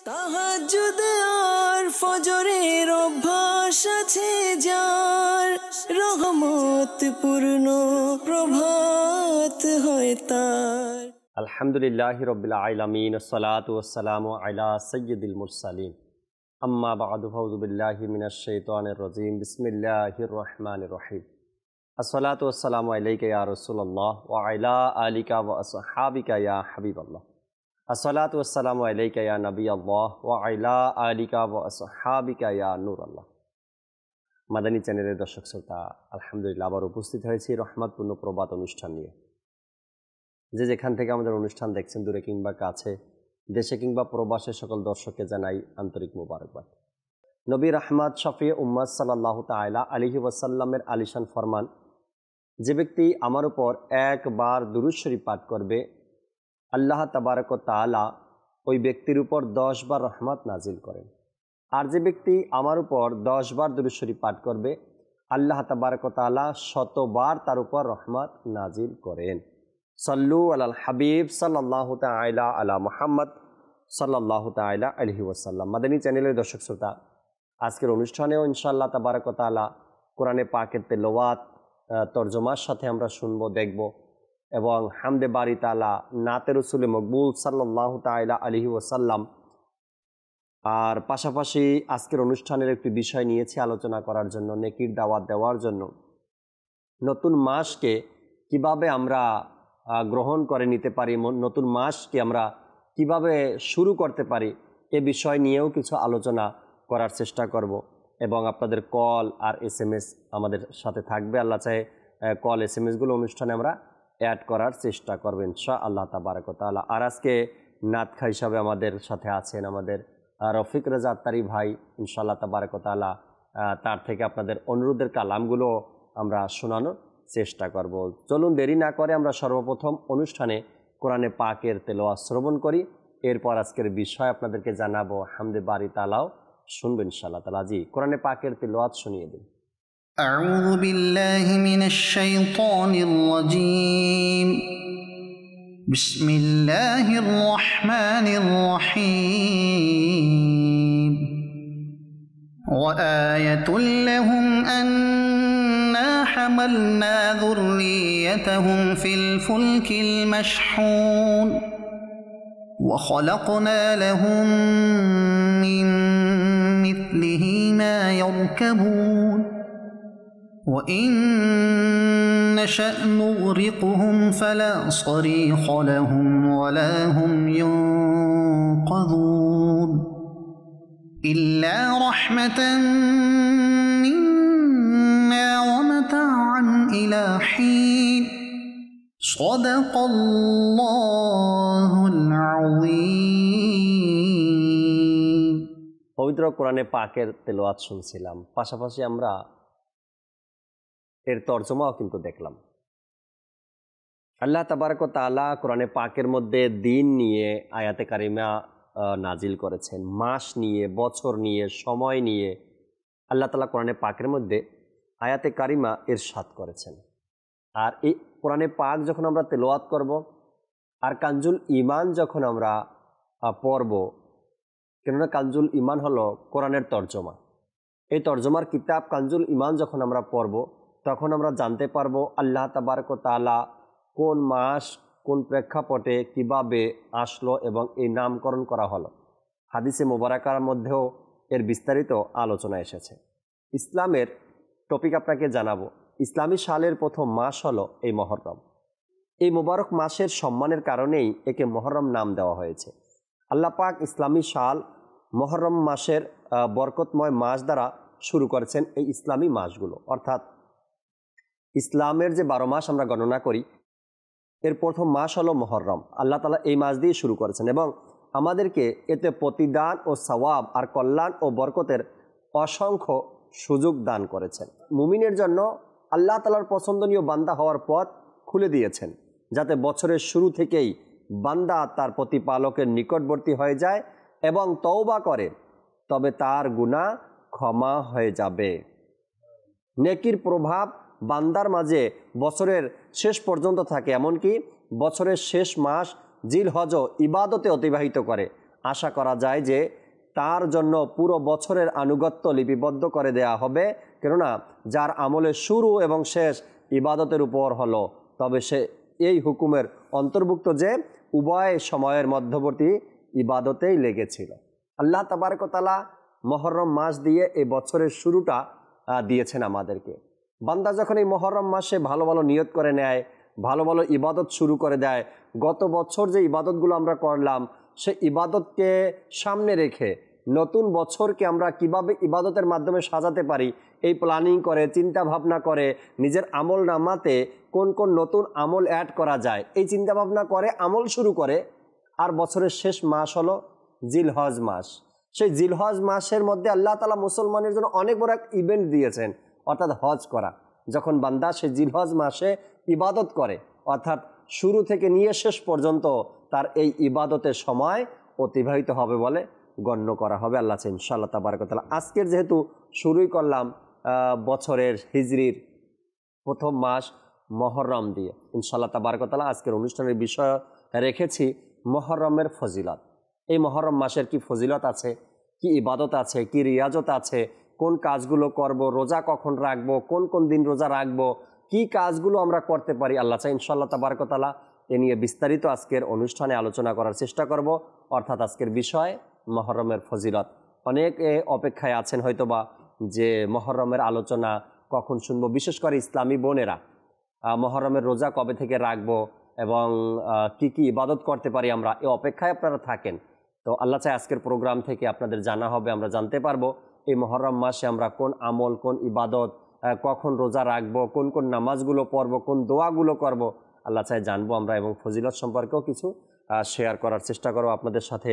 তাহাজ্জুদ আর ফজরের অভ্যাস আছে যার, রহমত পূর্ণ প্রভাত হয় তার। আলহামদুলিল্লাহি রাব্বিল আলামিন, আসসালাতু ওয়াসসালামু আলা সাইয়্যিদিল মুরসালিন, আম্মা বা'দু, ফাউযু বিল্লাহি মিনাশ শাইতানির রাজীম, বিসমিল্লাহির রহমানির রহিম। আসসালাতু ওয়াসসালামু আলাইকা ইয়া রাসূলুল্লাহ ওয়া আলা আলিকা ওয়া আসহাবিকা ইয়া হাবিবাল্লাহ। আসসালাতু ওয়াসসালামু আলাইকা ইয়া নবিয়াল্লাহ ওয়া আলা আলিকা ওয়া আসহাবিকা ইয়া নূরাল্লাহ। মাদানী চ্যানেলের দর্শক শ্রোতা, আলহামদুলিল্লাহ আবার উপস্থিত হয়েছি রহমতপূর্ণ প্রবাদ অনুষ্ঠান নিয়ে। যে যেখান থেকে আমাদের অনুষ্ঠান দেখছেন, দূরে কিংবা কাছে, দেশে কিংবা প্রবাসে, সকল দর্শককে জানাই আন্তরিক মোবারকবাদ। নবী রাহমাত শফি উম্মাত সাল্লাল্লাহু তাআলা আলাইহি ওয়াসাল্লামের আলিশান ফরমান, যে ব্যক্তি আমার উপর একবার দুরূদ শরীফ পাঠ করবে, আল্লাহ তাবারক ওয়া তাআলা ওই ব্যক্তির উপর 10 বার রহমত নাজিল করেন। আর যে ব্যক্তি আমার উপর 10 বার দুরূদ শরীফ পাঠ করবে, আল্লাহ তাবারক ওয়া তাআলা 100 বার তার উপর রহমত নাজিল করেন। সাল্লু আলাল হাবিব সাল্লাল্লাহু তাআলা আলা মুহাম্মদ সাল্লাল্লাহু তাআলা আলাইহি ওয়াসাল্লাম। মাদানী চ্যানেলের দর্শক শ্রোতা, আজকের অনুষ্ঠানেও ইনশাআল্লাহ তাবারক ওয়া তাআলা কোরআনে পাকের তেলাওয়াত তরজমার সাথে আমরা শুনবো, দেখব, এবং হামদে বারি তাআলা, নাতে রাসূলে মকবুল সাল্লাল্লাহু তাআলা আলাইহি ওয়াসাল্লাম। আর পাশাপাশি আজকের অনুষ্ঠানের একটি বিষয় নিয়েছি আলোচনা করার জন্য, নেকির দাওয়াত দেওয়ার জন্য। নতুন মাসকে কিভাবে আমরা গ্রহণ করে নিতে পারি, নতুন মাসকে আমরা কিভাবে শুরু করতে পারি, এ বিষয় নিয়েও কিছু আলোচনা করার চেষ্টা করব। এবং আপনাদের কল আর SMS আমাদের সাথে থাকবে। আল্লাহ চাহে কল SMS-গুলো অনুষ্ঠানে আমরা অ্যাড করার চেষ্টা করবেন ইনশাআল্লাহ তাবারক ওয়া তাআলা। আর আজকে নাতখা হিসাবে আমাদের সাথে আছেন আমাদের রফিক রেজা আত্তারি ভাই, ইনশাআল্লাহ তাবারক ওয়া তাআলা তার থেকে আপনাদের অনুরোধের কালামগুলো আমরা শোনানোর চেষ্টা করব। চলুন দেরি না করে আমরা সর্বপ্রথম অনুষ্ঠানে কোরআনে পাকের তেলাওয়াত শ্রবণ করি, এরপর আজকের বিষয় আপনাদেরকে জানাবো, হামদে বারি তাআলাও শুনবেন ইনশাআল্লাহ তাআলা। জি, কোরআনে পাকের তেলাওয়াত শুনিয়ে দিন। আউযু বিল্লাহি মিনাশ শাইতানির রাজীম, বিসমিল্লাহির রহমানির রহিম। ওয়া আয়াতুল লাহুম আন্না হামালনা যুররিয়াতাহুম ফিল ফুলকিল মাশহুন ওয়া খালাকনা লাহুম মিন মিথলিহি মা ইয়ারকাবুন ওয়া ইন নাশা নুগরিকহুম ফালা সারিখ লাহুম ওয়া লা হুম ইউনকাযুন ইল্লা রাহমাতান মিন্না ওয়া মাতাআন ইলা হিন। সাদাকাল্লাহুল আযীম। পবিত্র কোরআনে পাকের তেলাওয়াত শুনছিলাম, পাশাপাশি আমরা এর তরজমাও কিন্তু দেখলাম। আল্লাহ তাবারক ওয়া তাআলা কোরআনে পাকের মধ্যে দিন নিয়ে আয়াতে কারিমা নাজিল করেছেন, মাস নিয়ে, বছর নিয়ে, সময় নিয়ে আল্লাহ তাআলা কোরআনে পাকের মধ্যে আয়াতে কারিমা ইরশাদ করেছেন। আর এই কোরআনে পাক যখন আমরা তেলাওয়াত করব, আর কানজুল ঈমান যখন আমরা পড়ব, কেননা কানজুল ঈমান হলো কোরআনের তরজমা, এই তরজমার কিতাব কানজুল ঈমান যখন আমরা পড়ব, তখন আমরা জানতে পারবো আল্লাহ তাবারক ওয়া তাআলা কোন মাস কোন প্রেক্ষাপটে কিভাবে আসলো এবং এই নামকরণ করা হলো। হাদিসে মোবারকার মধ্যেও এর বিস্তারিত আলোচনা এসেছে। ইসলামের টপিক আপনাকে জানাবো। ইসলামী সালের প্রথম মাস হলো এই মুহররম। এই মোবারক মাসের সম্মানের কারণেই একে মুহররম নাম দেওয়া হয়েছে। আল্লাহ পাক ইসলামী সাল মুহররম মাসের বরকতময় মাস দ্বারা শুরু করেছেন এই ইসলামী মাসগুলো। অর্থাৎ ইসলামের যে 12 মাস আমরা গণনা করি, এর প্রথম মাস হলো মুহররম। আল্লাহ তাআলা এই মাস দিয়ে শুরু করেছেন এবং আমাদেরকে এতে প্রতিদান ও সওয়াব আর কল্যাণ ও বরকতের অসংখ্য সুযোগ দান করেছেন। মুমিনের জন্য আল্লাহ তাআলার পছন্দনীয় বান্দা হওয়ার পথ খুলে দিয়েছেন, যাতে বছরের শুরু থেকেই বান্দা তার প্রতিপালকের নিকটবর্তী হয়ে যায় এবং তওবা করে, তবে তার গুনাহ ক্ষমা হয়ে যাবে। নেকির প্রভাব বান্দার মাঝে বছরের শেষ পর্যন্ত থাকে, এমনকি বছরের শেষ মাস জিলহজ ইবাদতে অতিবাহিত করে। আশা করা যায় যে তার জন্য পুরো বছরের আনুগত্য লিপিবদ্ধ করে দেয়া হবে। কেননা যার আমলের শুরু এবং শেষ ইবাদতের উপর হলো, তবে সে এই হুকুমের অন্তর্ভুক্ত যে উভয় সময়ের মধ্যবর্তী ইবাদতেই লেগেছিল। আল্লাহ তাবারক ওয়া তাআলা মুহররম মাস দিয়ে এই বছরের শুরুটা দিয়েছেন আমাদেরকে। বান্দা যখন এই মুহররম মাসে ভালো ভালো নিয়ত করে নেয়, ভালো ভালো ইবাদত শুরু করে দেয়, গত বছর যে ইবাদতগুলো আমরা করলাম সে ইবাদতকে সামনে রেখে নতুন বছরকে আমরা কিভাবে ইবাদতের মাধ্যমে সাজাতে পারি এই প্ল্যানিং করে, চিন্তা ভাবনা করে, নিজের আমল নামাতে কোন কোন নতুন আমল অ্যাড করা যায় এই চিন্তা ভাবনা করে আমল শুরু করে। আর বছরের শেষ মাস হলো জিলহজ মাস। সেই জিলহজ মাসের মধ্যে আল্লাহ তাআলা মুসলমানের জন্য অনেক বড় এক ইভেন্ট দিয়েছেন, অর্থাৎ হজ করা। যখন বান্দা সে জিলহজ মাসে ইবাদত করে, অর্থাৎ শুরু থেকে নিয়ে শেষ পর্যন্ত তার এই ইবাদতের সময় অতিবাহিত হবে বলে গণ্য করা হবে। আল্লাহ চাই ইনশাআল্লাহ তাবারক ওয়া তাআলা আজকের যেহেতু শুরুই করলাম বছরের হিজরির প্রথম মাস মুহররম দিয়ে, ইনশাআল্লাহ তাবারক ওয়া তাআলা আজকের অনুষ্ঠানের বিষয় রেখেছি মুহররমের ফজিলত। এই মুহররম মাসের কি ফজিলত আছে, কি ইবাদত আছে, কি রিয়াজত আছে, কোন কাজগুলো করব, রোজা কখন রাখবো, কোন কোন দিন রোজা রাখবো, কি কাজগুলো আমরা করতে পারি। আল্লাহ চাই ইনশাআল্লাহ তাবারক ওয়া তাআলা এ নিয়ে বিস্তারিত আজকের অনুষ্ঠানে আলোচনা করার চেষ্টা করব। অর্থাৎ আজকের বিষয় মুহররমের ফজিলত। অনেক অপেক্ষায় আছেন হয়তোবা যে মুহররমের আলোচনা কখন শুনবো, বিশেষ করে ইসলামী বোনেরা মুহররমের রোজা কবে থেকে রাখবো এবং কি কি ইবাদত করতে পারি আমরা, এই অপেক্ষায় আপনারা থাকেন। তো আল্লাহ চাই আজকের প্রোগ্রাম থেকে আপনাদের জানা হবে, আমরা জানতে পারবো এই মুহররম মাসে আমরা কোন আমল, কোন ইবাদত, কখন রোজা রাখবো, কোন কোন নামাজগুলো পড়বো, কোন দোয়াগুলো করব, আল্লাহ চাই জানবো আমরা এবং ফজিলত সম্পর্কেও কিছু শেয়ার করার চেষ্টা করব আপনাদের সাথে।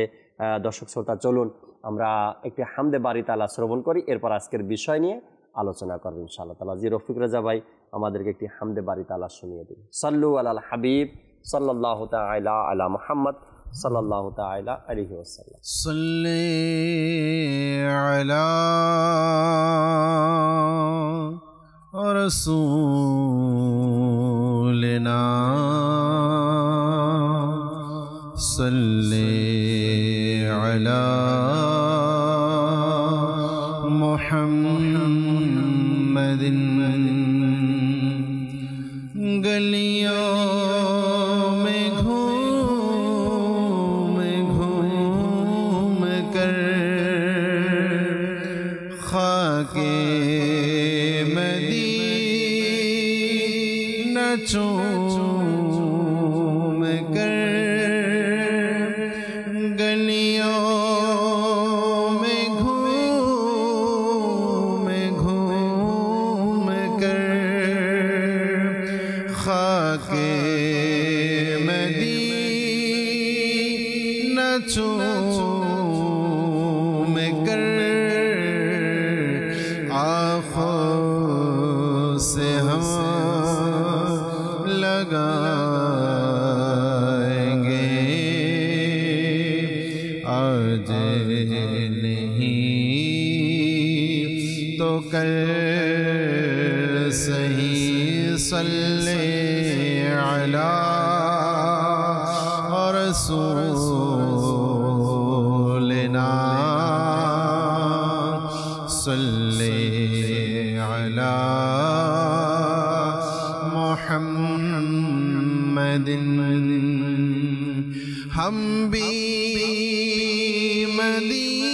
দর্শক শ্রোতা, চলুন আমরা একটি হামদে বারি তাআলা শ্রবণ করি, এরপর আজকের বিষয় নিয়ে আলোচনা করব ইনশাআল্লাহ তাআলা। জি রফিক রেজা ভাই আমাদেরকে একটি হামদে বারি তাআলা শুনিয়ে দিন। সাল্লু আলাল হাবিব সাল্লাল্লাহু তাআলা আলা মুহাম্মদ সাল্লাল্লাহু তাআলা আলাইহি ওয়াসাল্লাম। সাল্লি আলা রাসূলিনা সাল্লি আলা মুহাম্মাদিন। গলিयों में घूम घूम कर खाके मदीना चूम कर, गलियों में घूम घूम कर खाके मदीना चूम कर, आँखों से हम लगाएंगे आज नहीं तो कल सही। सल्ले अला रसूलिना सल्ले अला मुहम्मदिन। हम भी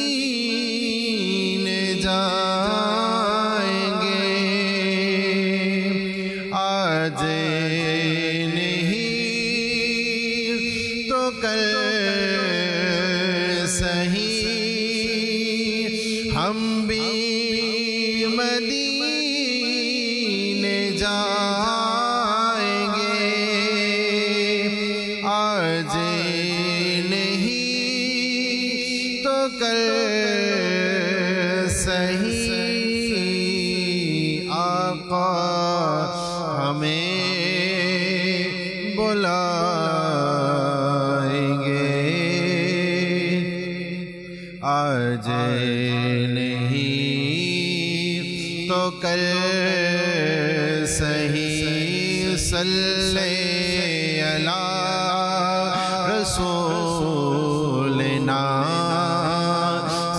मदीने जाएंगे आज नहीं तो कल सही। हम भी मदीने जाएंगे आज नहीं तो कल सही। आका हमें बुलाएंगे आज नहीं तो कल सही। सल्ले अला रसूलिना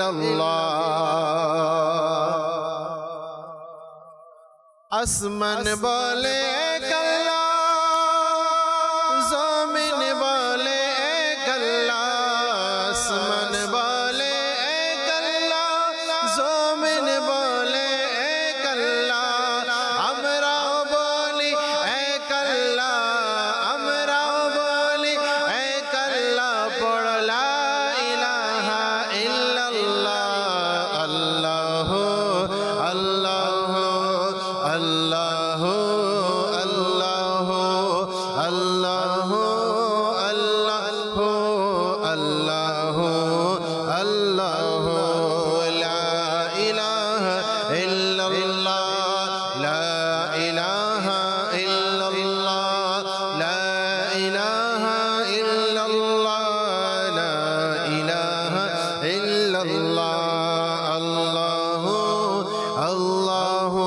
ইল্লাল্লাহ। আসমান বলে এক আল্লাহ, জমিন বলে এক আল্লাহ। আসমান বলে এক আল্লাহ, জমিন বলে এক আল্লাহ। আমরাও বলি এক আল্লাহ, আমরাও বলি এক আল্লাহ। পড় লা ইলাহা ইল্লাল্লাহ। আল্লাহু আল্লাহু আল্লাহু আল্লাহু আল্লাহু আল্লাহু আল্লাহু আল্লাহু। লা ইলাহা ইল্লাল্লাহ, লা ইলাহা ইল্লাল্লাহ, লা ইলাহা ইল্লাল্লাহ, লা ইলাহা ইল্লাল্লাহ। আল্লাহু আল্লাহু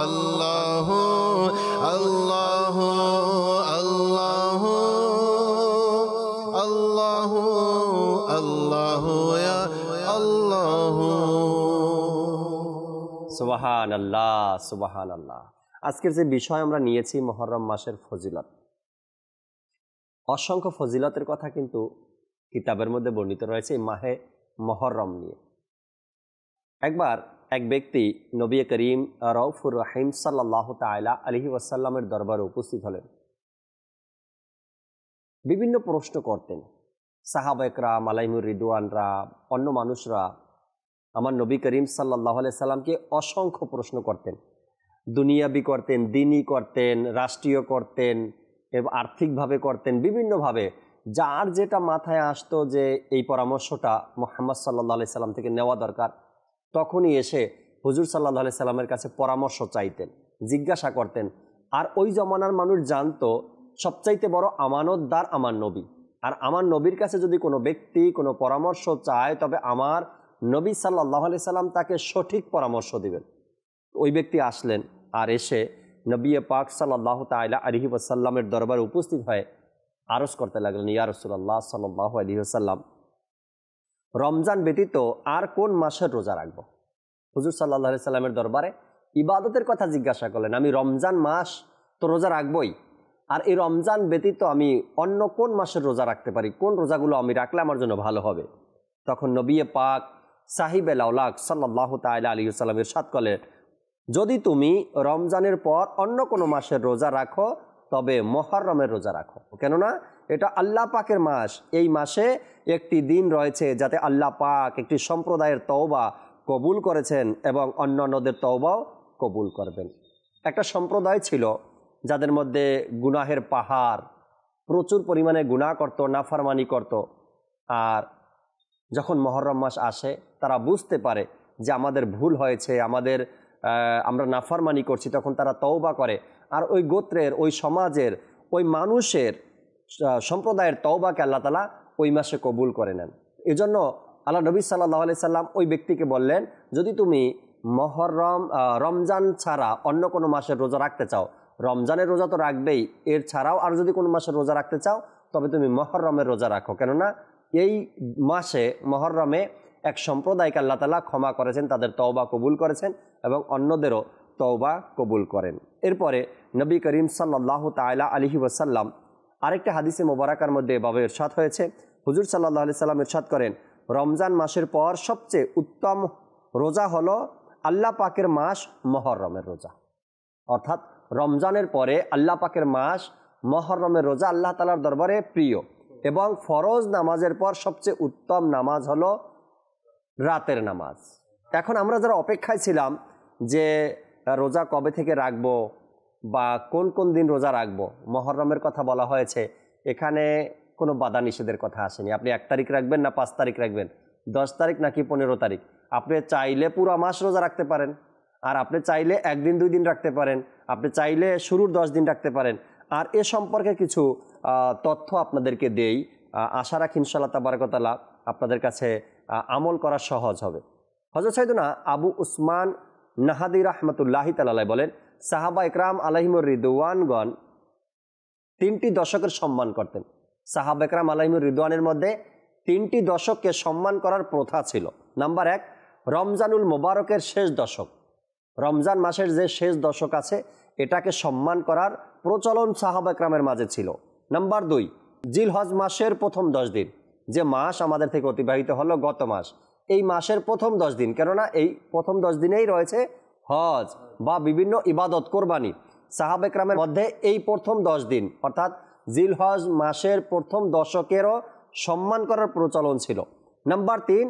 আল্লাহু আল্লাহু আল্লাহু আল্লাহু আল্লাহু ইয়া আল্লাহু। সুবহানাল্লাহ, সুবহানাল্লাহ। আজকের যে বিষয় আমরা নিয়েছি মুহররম মাসের ফজিলত, অসংখ্য ফজিলতের কথা কিন্তু কিতাবের মধ্যে বর্ণিত রয়েছে এই মাহে মুহররম নিয়ে। একবার এক ব্যক্তি নবী করিম রউফুর রহিম সাল্লাল্লাহু তাআলা আলাইহি ওয়াসাল্লামের দরবারে উপস্থিত হলেন। বিভিন্ন প্রশ্ন করতেন। সাহাবা একরাম আলাইহিমুর রিদওয়ানরা, অন্য মানুষরা আমার নবী করিম সাল্লাল্লাহু আলাইহি সাল্লামকে অসংখ্য প্রশ্ন করতেন। দুনিয়াবি করতেন, দিনী করতেন, রাষ্ট্রীয় করতেন এবং আর্থিকভাবে করতেন, বিভিন্নভাবে যার যেটা মাথায় আসতো যে এই পরামর্শটা মুহাম্মদ সাল্লাল্লাহু আলাইহি সাল্লাম থেকে নেওয়া দরকার, তখনই এসে হুজুর সাল্লাল্লাহু আলাইহি সাল্লামের কাছে পরামর্শ চাইতেন, জিজ্ঞাসা করতেন। আর ওই জমানার মানুষ জানতো সবচাইতে বড় আমানতদার আমার নবী। আর আমার নবীর কাছে যদি কোনো ব্যক্তি কোনো পরামর্শ চায়, তবে আমার নবী সাল্লাল্লাহু আলাইহি সাল্লাম তাকে সঠিক পরামর্শ দিবেন। ওই ব্যক্তি আসলেন আর এসে নবী পাক সাল্লাল্লাহু তাআলা আলাইহি ওয়াসাল্লামের দরবারে উপস্থিত হয়ে আরজ করতে লাগলেন, ইয়া রাসূলুল্লাহ সাল্লাল্লাহু আলাইহি ওয়াসাল্লাম, রমজান ব্যতীত আর কোন মাসের রোজা রাখব? হুজুর সাল্লাল্লাহু আলাইহি সাল্লামের দরবারে ইবাদতের কথা জিজ্ঞাসা করলেন। আমি রমজান মাস তো রোজা রাখবই, আর এই রমজান ব্যতীত আমি অন্য কোন মাসের রোজা রাখতে পারি? কোন রোজাগুলো আমি রাখলে আমার জন্য ভালো হবে? তখন নবী পাক সাহিবে লাউলাক সাল্লাল্লাহু তাআলা আলাইহি ওয়াসাল্লাম ইরশাদ করলেন, যদি তুমি রমজানের পর অন্য কোনো মাসের রোজা রাখো, তবে মুহররমের রোজা রাখো। কেননা এটা আল্লাহ পাকের মাস। এই মাসে একটি দিন রয়েছে যাতে আল্লাহ পাক একটি সম্প্রদায়ের তওবা কবুল করেছেন এবং অন্যান্যদের তওবাও কবুল করবেন। একটা সম্প্রদায় ছিল যাদের মধ্যে গুনাহের পাহাড়, প্রচুর পরিমাণে গুনাহ করত, নাফরমানি করত। আর যখন মুহররম মাস আসে তারা বুঝতে পারে যে আমাদের ভুল হয়েছে, আমরা নাফরমানি করছি, তখন তারা তওবা করে। আর ওই গোত্রের, ওই সমাজের, ওই মানুষের, সম্প্রদায়ের তওবাকে আল্লাহ তাআলা ওই মাসে কবুল করে নেন। এজন্য আল্লাহ নবী সাল্লাল্লাহু আলাইহি সাল্লাম ওই ব্যক্তিকে বললেন, যদি তুমি রমজান ছাড়া অন্য কোনো মাসের রোজা রাখতে চাও, রমজানের রোজা তো রাখবেই, এর ছাড়াও আর যদি কোনো মাসের রোজা রাখতে চাও, তবে তুমি মুহররমের রোজা রাখো। কেননা এই মাসে মুহররমে এক সম্প্রদায়কে আল্লাহ তাআলা ক্ষমা করেছেন, তাদের তওবা কবুল করেছেন এবং অন্যদেরও তওবা কবুল করেন। এরপরে নবী করিম সাল্লাল্লাহু তাআলা আলাইহি ওয়াসাল্লাম আরেকটা হাদিসে মোবারকার মধ্যে এভাবে ইরশাদ হয়েছে, হুজুর সাল্লাল্লাহু আলাইহি সাল্লাম ইরশাদ করেন, রমজান মাসের পর সবচেয়ে উত্তম রোজা হলো আল্লাহ পাকের মাস মুহররমের রোজা। অর্থাৎ রমজানের পরে আল্লাহ পাকের মাস মুহররমের রোজা আল্লাহ তাআলার দরবারে প্রিয়। এবং ফরজ নামাজের পর সবচেয়ে উত্তম নামাজ হলো রাতের নামাজ। এখন আমরা যারা অপেক্ষায় ছিলাম যে রোজা কবে থেকে রাখবো বা কোন কোন দিন রোজা রাখবো, মুহররমের কথা বলা হয়েছে, এখানে কোনো বাধা নিষেধের কথা আসেনি। আপনি 1 তারিখ রাখবেন না 5 তারিখ রাখবেন, 10 তারিখ নাকি 15 তারিখ, আপনি চাইলে পুরো মাস রোজা রাখতে পারেন, আর আপনি চাইলে 1 দিন 2 দিন রাখতে পারেন, আপনি চাইলে শুরুর 10 দিন রাখতে পারেন। আর এ সম্পর্কে কিছু তথ্য আপনাদেরকে দেই, আশা রাখি ইনশাআল্লাহ তাবারাক ওয়া তাআলা আপনাদের কাছে আমল করা সহজ হবে। হযরত সাইয়েদনা আবু উসমান নাহাদি রাহমাতুল্লাহি তাআলা বলেন, সাহাবা ইকরাম আলাইহিমুর রিদওয়ানগণ 3টি দশকের সম্মান করতেন। সাহাবা ইকরাম আলাইহিমুর রিদওয়ানের মধ্যে 3টি দশককে সম্মান করার প্রথা ছিল। নাম্বার 1, রমজানুল মোবারকের শেষ দশক। রমজান মাসের যে শেষ দশক আছে এটাকে সম্মান করার প্রচলন সাহাবা একরামের মাঝে ছিল। নাম্বার 2, জিলহজ মাসের প্রথম 10 দিন, যে মাস আমাদের থেকে অতিবাহিত হলো গত মাস, এই মাসের প্রথম 10 দিন, কেননা এই প্রথম 10 দিনেই রয়েছে হজ বা বিভিন্ন ইবাদত কোরবানি। সাহাবা একরামের মধ্যে এই প্রথম 10 দিন অর্থাৎ জিলহজ মাসের প্রথম দশকেরও সম্মান করার প্রচলন ছিল। নাম্বার 3,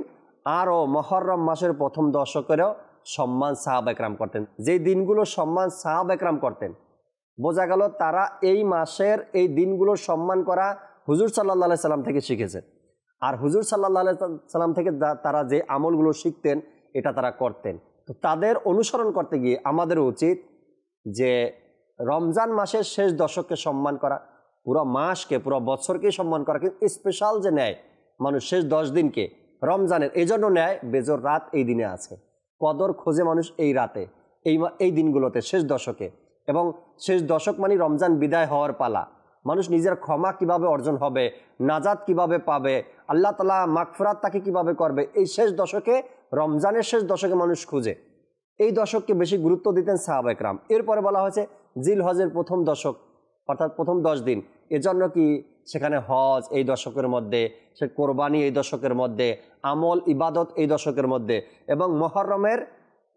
আরও মহররম মাসের প্রথম দশকেরও সম্মান সাহাবা একরাম করতেন। যেই দিনগুলো সম্মান সাহাবা একরাম করতেন, বোঝা গেল তারা এই মাসের এই দিনগুলোর সম্মান করা হুজুর সাল্লাল্লাহু আলাইহি সাল্লাম থেকে শিখেছেন। আর হুজুর সাল্লাল্লাহু আলাইহি সাল্লাম থেকে তারা যে আমলগুলো শিখতেন এটা তারা করতেন। তো তাদের অনুসরণ করতে গিয়ে আমাদের উচিত যে রমজান মাসের শেষ দশককে সম্মান করা, পুরো মাসকে পুরো বছরকে সম্মান করা, কিন্তু স্পেশাল যে নেয় মানুষ শেষ 10 দিনকে রমজানের, এই জন্য নেয় বেজর রাত এই দিনে আছে, কদর খোঁজে মানুষ এই রাতে, এই দিনগুলোতে শেষ দশকে। এবং শেষ দশক মানে রমজান বিদায় হওয়ার পালা। মানুষ নিজের ক্ষমা কিভাবে অর্জন হবে, নাজাত কিভাবে পাবে, আল্লাহ তাআলা মাগফিরাত তাকে কিভাবে করবে, এই শেষ দশকে, রমজানের শেষ দশকে মানুষ খুঁজে। এই দশককে বেশি গুরুত্ব দিতেন সাহাবা একরাম। এরপরে বলা হয়েছে জিলহজের প্রথম দশক অর্থাৎ প্রথম 10 দিন, এজন্য কি সেখানে হজ এই দশকের মধ্যে, সে কোরবানি এই দশকের মধ্যে, আমল ইবাদত এই দশকের মধ্যে, এবং মুহররমের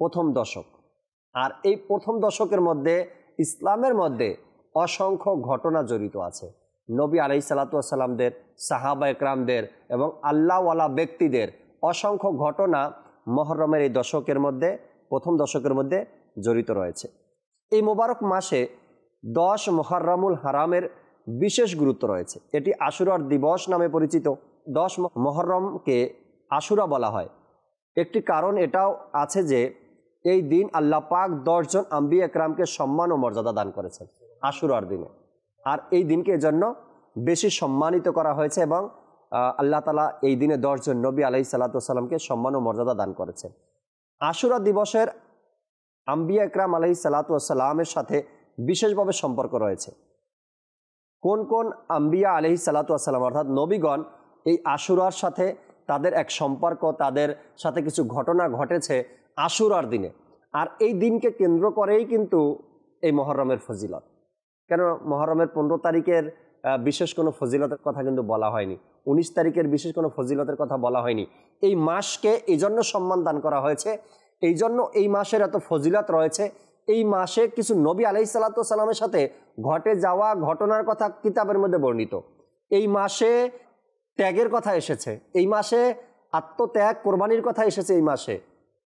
প্রথম দশক। আর এই প্রথম দশকের মধ্যে ইসলামের মধ্যে অসংখ্য ঘটনা জড়িত আছে। নবী আলাইহিসসালাতু ওয়াসসালামদের, সাহাবা একরামদের এবং আল্লাহওয়ালা ব্যক্তিদের অসংখ্য ঘটনা মুহররমের এই দশকের মধ্যে, প্রথম দশকের মধ্যে জড়িত রয়েছে। এই মোবারক মাসে 10 মুহররমুল হারামের বিশেষ গুরুত্ব রয়েছে। এটি আশুরার দিবস নামে পরিচিত। 10 মুহররমকে আশুরা বলা হয়। একটি কারণ এটাও আছে যে এই দিন আল্লাহ পাক 10 জন আম্বিয়া একরামকে সম্মান ও মর্যাদা দান করেছেন আশুরার দিনে। আর এই দিনকে এজন্য বেশি সম্মানিত করা হয়েছে এবং আল্লাহ তাআলা এই দিনে 10 জন নবী আলাইহিসসালাতু ওয়াসসালামকে সম্মান ও মর্যাদা দান করেছেন। আশুরা দিবসের আম্বিয়া একরাম আলাইহিসসালাতু ওয়াসসালামের সাথে বিশেষভাবে সম্পর্ক রয়েছে। কোন কোন আম্বিয়া আলাইহিসসালাতু ওয়াসসালাম অর্থাৎ নবীগণ এই আশুরার সাথে তাদের এক সম্পর্ক, তাদের সাথে কিছু ঘটনা ঘটেছে আশুরার দিনে। আর এই দিনকে কেন্দ্র করেই কিন্তু এই মুহররমের ফজিলত। কেন মুহররমের 15 তারিখের বিশেষ কোনো ফজিলতের কথা কিন্তু বলা হয়নি, 19 তারিখের বিশেষ কোনো ফজিলতের কথা বলা হয়নি। এই মাসকে এই জন্য সম্মান দান করা হয়েছে, এই জন্য এই মাসের এত ফজিলত রয়েছে। এই মাসে কিছু নবী আলাইহিসসালাতু ওয়াসসালামের সাথে ঘটে যাওয়া ঘটনার কথা কিতাবের মধ্যে বর্ণিত। এই মাসে ত্যাগের কথা এসেছে, এই মাসে আত্মত্যাগ কোরবানির কথা এসেছে, এই মাসে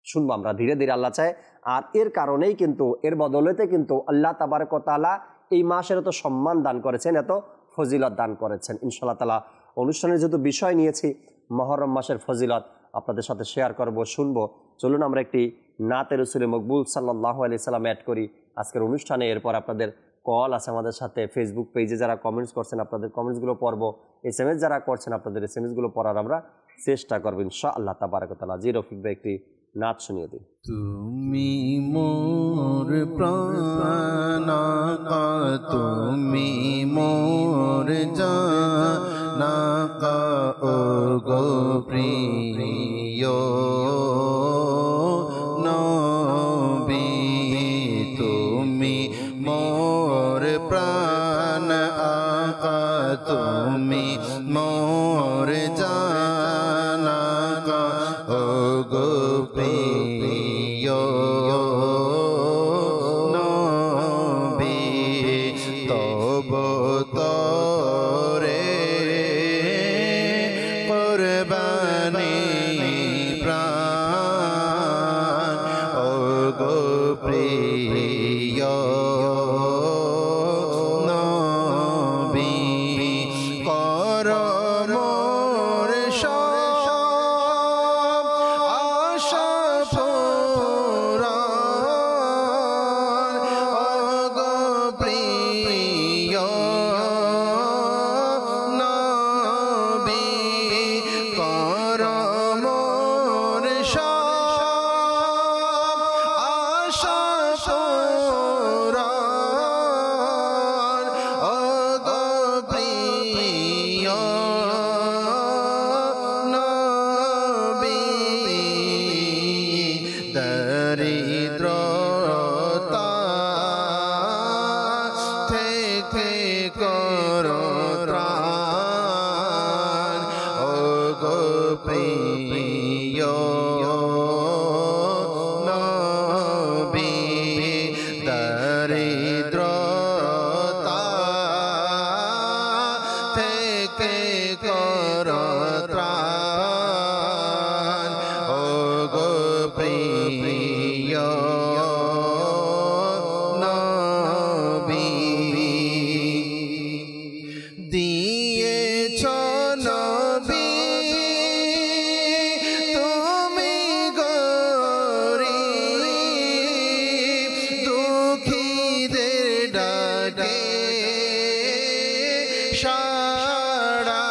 শুনবো আমরা ধীরে ধীরে আল্লাহ চায়। আর এর কারণেই কিন্তু, এর বদলেতে কিন্তু আল্লাহ তাবারক ওয়া তাআলা এই মাসের এত সম্মান দান করেছেন, এত ফজিলত দান করেছেন। ইনশাআল্লাহ তাআলা অনুষ্ঠানের যেহেতু বিষয় নিয়েছি মুহররম মাসের ফজিলত আপনাদের সাথে শেয়ার করব, শুনবো। চলুন আমরা একটি নাতে রাসূলে মকবুল সাল্লাল্লাহু আলাইহি সাল্লাম অ্যাড করি আজকের অনুষ্ঠানে। এরপর আপনাদের কল আছে আমাদের সাথে, ফেসবুক পেজে যারা কমেন্টস করছেন আপনাদের কমেন্টসগুলো পড়বো, SMS যারা করছেন আপনাদের SMSগুলো পড়ার আমরা চেষ্টা করবো ইনশাআল্লাহ তাবারক ওয়া তাআলা। জি রফিক ভাই একটি নাচ শুনিয়ে দিন। তুমি মোর প্রাণ, তুমি মোর জান, ও গো প্রিয় নবী, তুমি মোর প্রাণ, তুমি মোর জান, ও গো প্রিয় নবী, তব তরে কুরবানি প্রাণ, ও গো প্রিয় নবী, কর মোর সব আশা সাড়া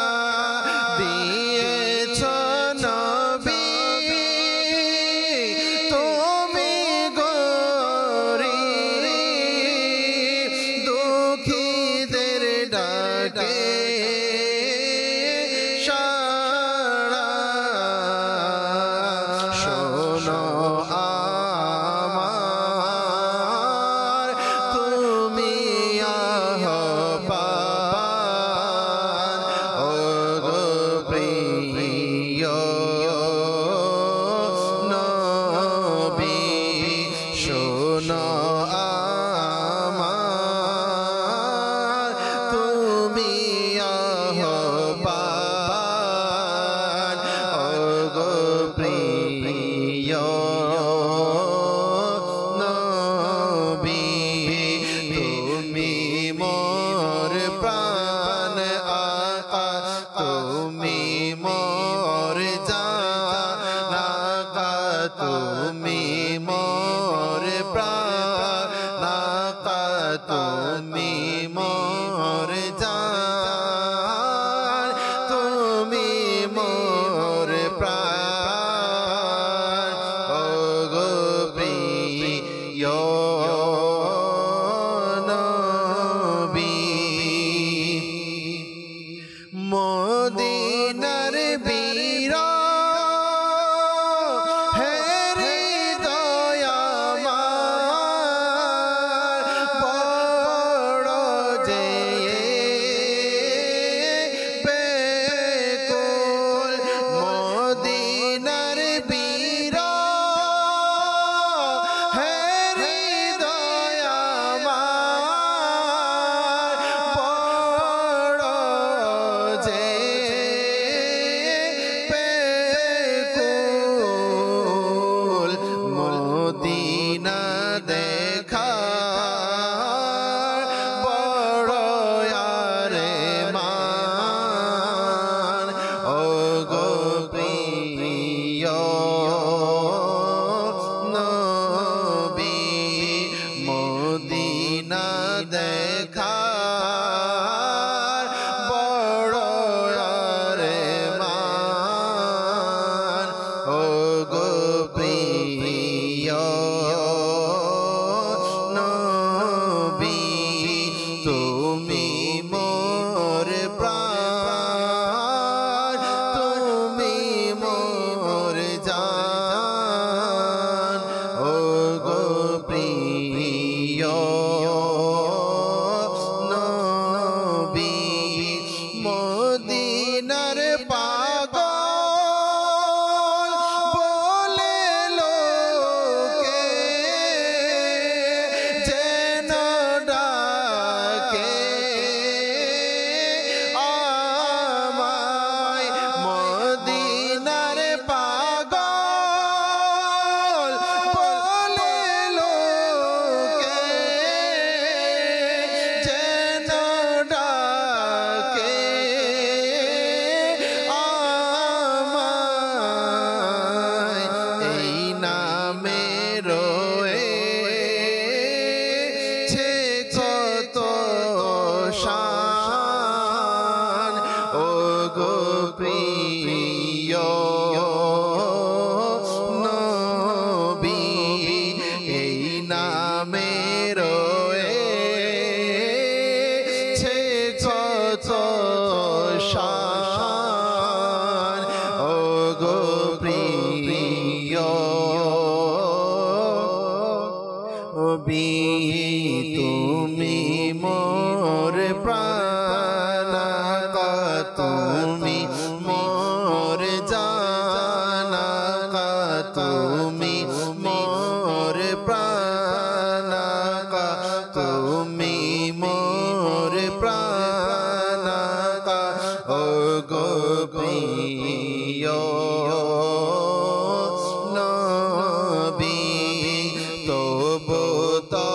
দিয়েছ নবী তুমি গরীব দুঃখীদের ডাকে সাড়া শোনো আমার তুমি আহ্বান ও গো প্রিয় নবী শোনো আমার তুমি আহ্বান ও গো প্রিয় নবী তুমি মোর প্রাণ আকা তুমি মোর জান আকা তুমি মোর প্রাণ আকা তুমি মোর জান তুমি মোর প্রাণ ও গো প্রিয় নবী মদিনার বীর হে হৃদয় আমার বড় যে বেকুল মদিনার বীর হে হৃদয় আমার বড় যে বেকুল মদিনা দেখা বড় আরে মান ও গো প্রিয় নবী মদিনা দেখা বড় আরে মান ও গো প্রিয় নবী তুমি মোর প্রাণ তুমি মোর জান ও গো প্রিয় নবী মদিনার পাগল বলে লোকে যেন ডাকে আমায় মদিনার পাগল বলে লোকে যেন ডাকে আমায় এই নামে রয়েছে কত শান ও গো প্রিয় নবী এই নামে রয়েছে কত শান ও গো প্রিয় নবী তুমি মোর প্রাণ আকা তুমি মোর জান আকা তুমি মোর প্রাণ আকা তুমি মোর প্রাণ আকা ও গো প্রিয় নবী তবু তো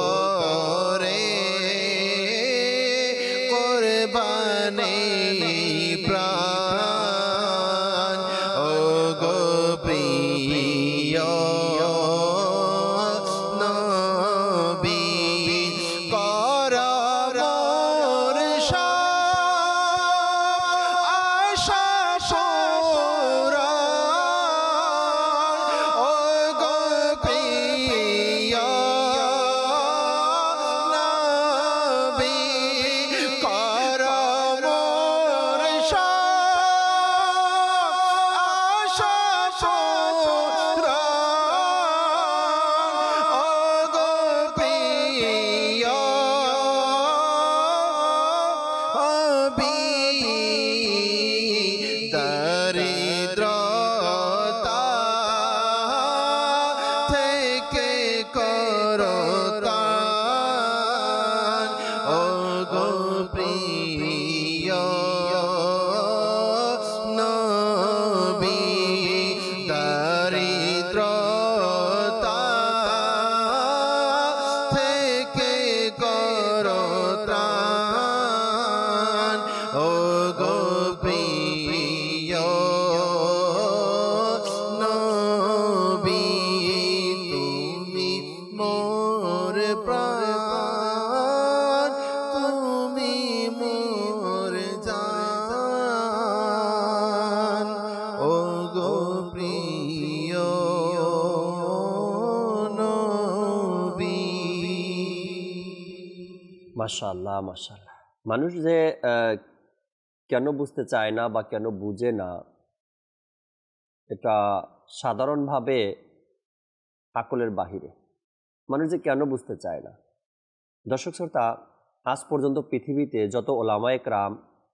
মাশাআল্লাহ মাশাআল্লাহ। মানুষ যে কেন বুঝতে চায় না বা কেন বুঝে না, এটা সাধারণভাবে আকলের বাহিরে। মানুষ যে কেন বুঝতে চায় না, দর্শক শ্রোতা, আজ পর্যন্ত পৃথিবীতে যত ওলামায়ে কেরাম,